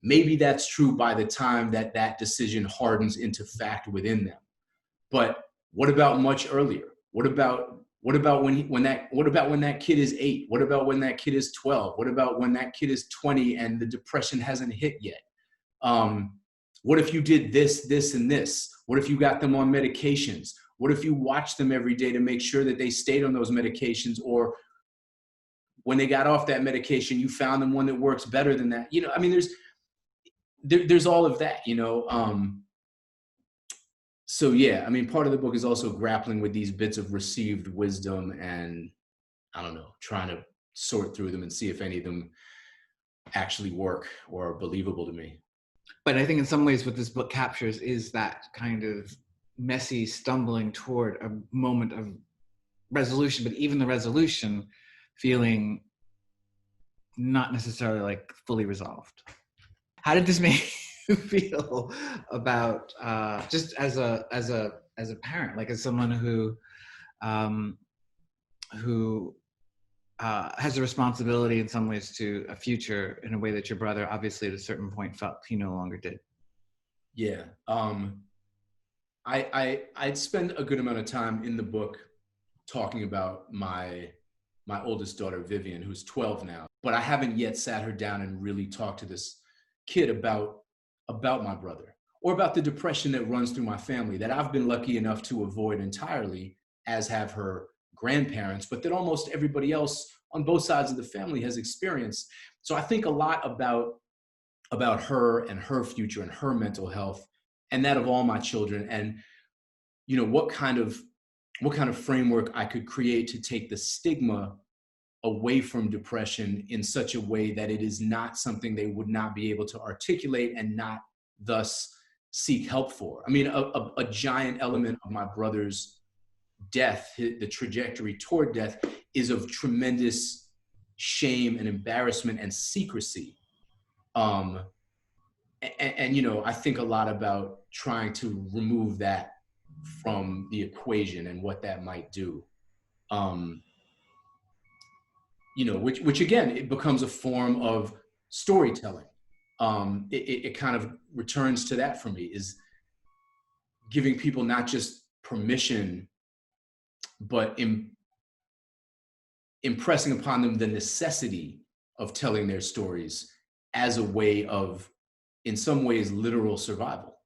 maybe that's true by the time that decision hardens into fact within them. But what about much earlier? What about when that kid is 8? What about when that kid is 12? What about when that kid is 20 and the depression hasn't hit yet? What if you did this, and this? What if you got them on medications? What if you watched them every day to make sure that they stayed on those medications? Or when they got off that medication, you found them one that works better than that? There's all of that, So yeah, part of the book is also grappling with these bits of received wisdom and, I don't know, trying to sort through them and see if any of them actually work or are believable to me. But I think in some ways what this book captures is that kind of messy stumbling toward a moment of resolution, but even the resolution feeling not necessarily like fully resolved. How did this make you feel about just as a parent, like as someone who has a responsibility in some ways to a future in a way that your brother obviously at a certain point felt he no longer did? Yeah. I'd spend a good amount of time in the book talking about my oldest daughter, Vivian, who's 12 now, but I haven't yet sat her down and really talked to this kid about my brother, or about the depression that runs through my family that I've been lucky enough to avoid entirely, as have her grandparents, but that almost everybody else on both sides of the family has experienced. So I think a lot about her and her future and her mental health, and that of all my children, and what kind of framework I could create to take the stigma away from depression in such a way that it is not something they would not be able to articulate and not thus seek help for. I mean, a giant element of my brother's death, the trajectory toward death, is of tremendous shame and embarrassment and secrecy. And I think a lot about trying to remove that from the equation and what that might do. Which again, it becomes a form of storytelling. It kind of returns to that for me, is giving people not just permission, but impressing upon them the necessity of telling their stories as a way of, in some ways, literal survival.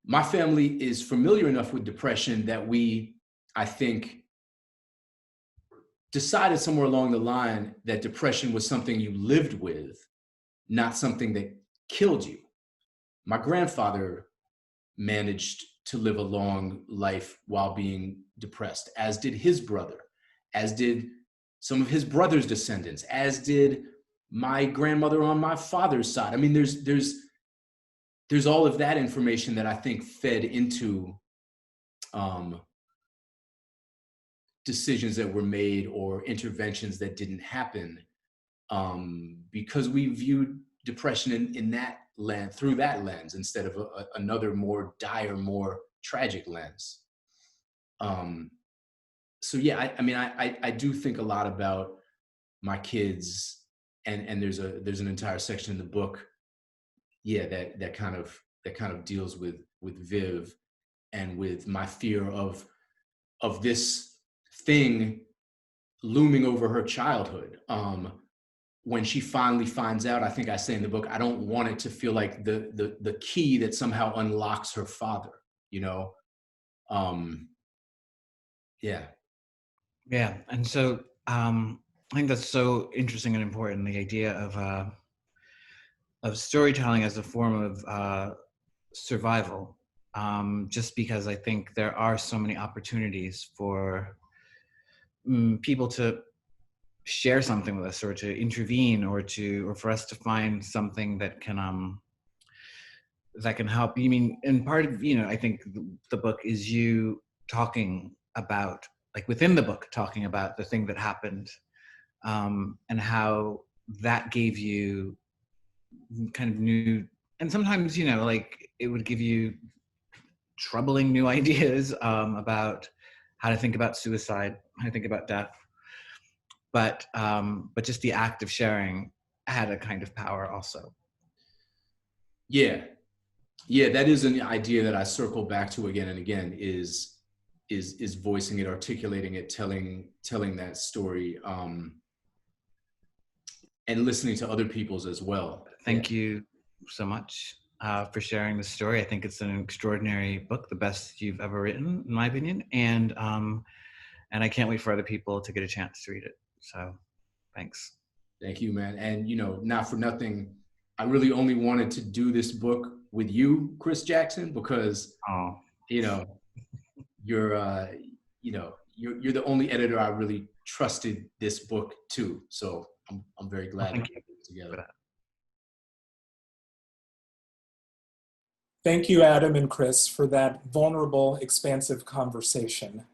My family is familiar enough with depression that we, I think, decided somewhere along the line that depression was something you lived with, not something that killed you. My grandfather managed to live a long life while being depressed, as did his brother, as did some of his brother's descendants, as did my grandmother on my father's side. I mean, there's all of that information that I think fed into decisions that were made or interventions that didn't happen, because we viewed depression in that lens, through that lens, instead of another more dire, more tragic lens. So yeah, I do think a lot about my kids, and there's an entire section in the book, that kind of deals with Viv and with my fear of this thing looming over her childhood. When she finally finds out, I think I say in the book, I don't want it to feel like the key that somehow unlocks her father, Yeah. Yeah, and so I think that's so interesting and important, the idea of storytelling as a form of survival. Just because I think there are so many opportunities for people to share something with us, or to intervene, or for us to find something that can help. I mean, and part of, I think the book is you talking about, like within the book, talking about the thing that happened, and how that gave you kind of new, and sometimes, like it would give you troubling new ideas about how to think about suicide, how to think about death. But just the act of sharing had a kind of power also. Yeah, that is an idea that I circle back to again and again, is voicing it, articulating it, telling that story, and listening to other people's as well. Thank you so much for sharing the story. I think it's an extraordinary book, the best you've ever written, in my opinion, and I can't wait for other people to get a chance to read it. So, thanks. Thank you, man. And not for nothing, I really only wanted to do this book with you, Chris Jackson, because you're you're the only editor I really trusted this book to. So I'm very glad to get it together. Thank you, Adam and Chris, for that vulnerable, expansive conversation.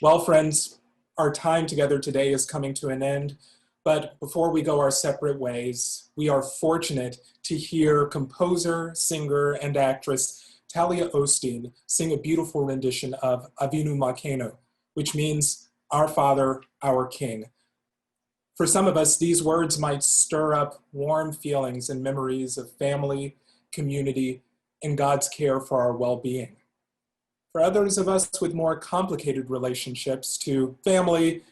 Well, friends, our time together today is coming to an end. But before we go our separate ways, we are fortunate to hear composer, singer, and actress Talia Osteen sing a beautiful rendition of Avinu Malkeinu, which means Our Father, Our King. For some of us, these words might stir up warm feelings and memories of family, community, and God's care for our well-being. For others of us with more complicated relationships to family,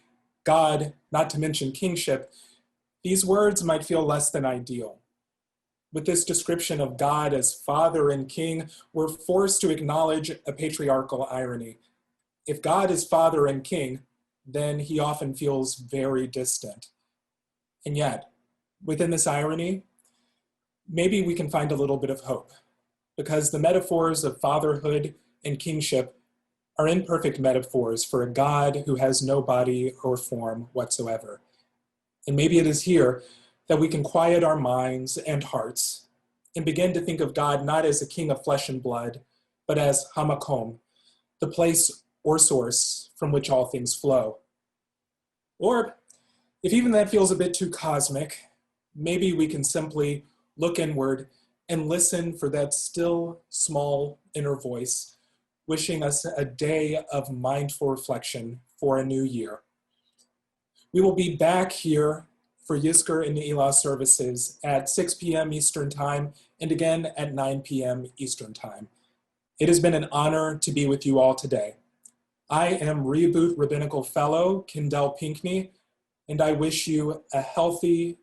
God, not to mention kingship, these words might feel less than ideal. With this description of God as Father and King, we're forced to acknowledge a patriarchal irony. If God is Father and King, then he often feels very distant. And yet, within this irony, maybe we can find a little bit of hope, because the metaphors of fatherhood and kingship are imperfect metaphors for a God who has no body or form whatsoever. And maybe it is here that we can quiet our minds and hearts and begin to think of God not as a king of flesh and blood, but as Hamakom, the place or source from which all things flow. Or if even that feels a bit too cosmic, maybe we can simply look inward and listen for that still, small inner voice, wishing us a day of mindful reflection for a new year. We will be back here for Yizkor and Ne'ilah services at 6 p.m. Eastern Time and again at 9 p.m. Eastern Time. It has been an honor to be with you all today. I am Reboot Rabbinical Fellow Kendall Pinkney, and I wish you a healthy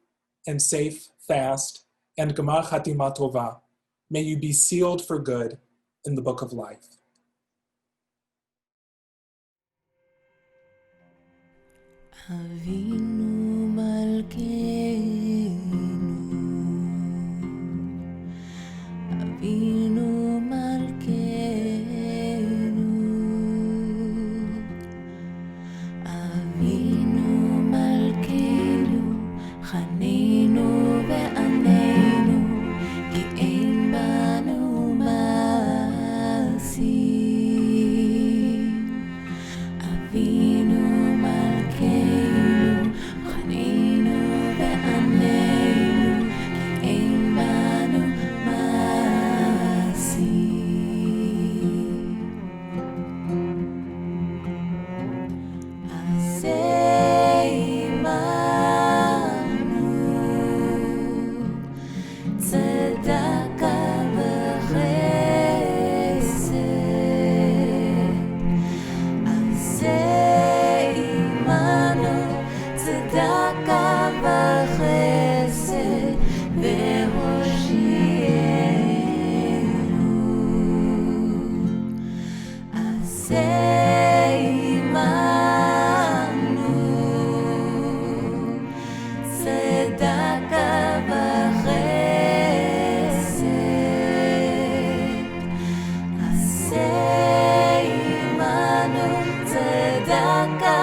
and safe fast and Gemar Chatima Tova. May you be sealed for good in the Book of Life. Avinu Malkeinu, Avinu Malkeinu, Avinu Malkeinu, Chanenu ve'aneinu, ki ein banu ma'asim. Avinu Malkeinu, Chanenu ve'aneinu, ki ein banu ma'asim. Aseh imanu, tzedaka v'chesed. Aseh imanu, tzedaka v'chesed, ve'hoshienu. Aseh imanu, tzedaka v'chesed. Aseh imanu, tzedaka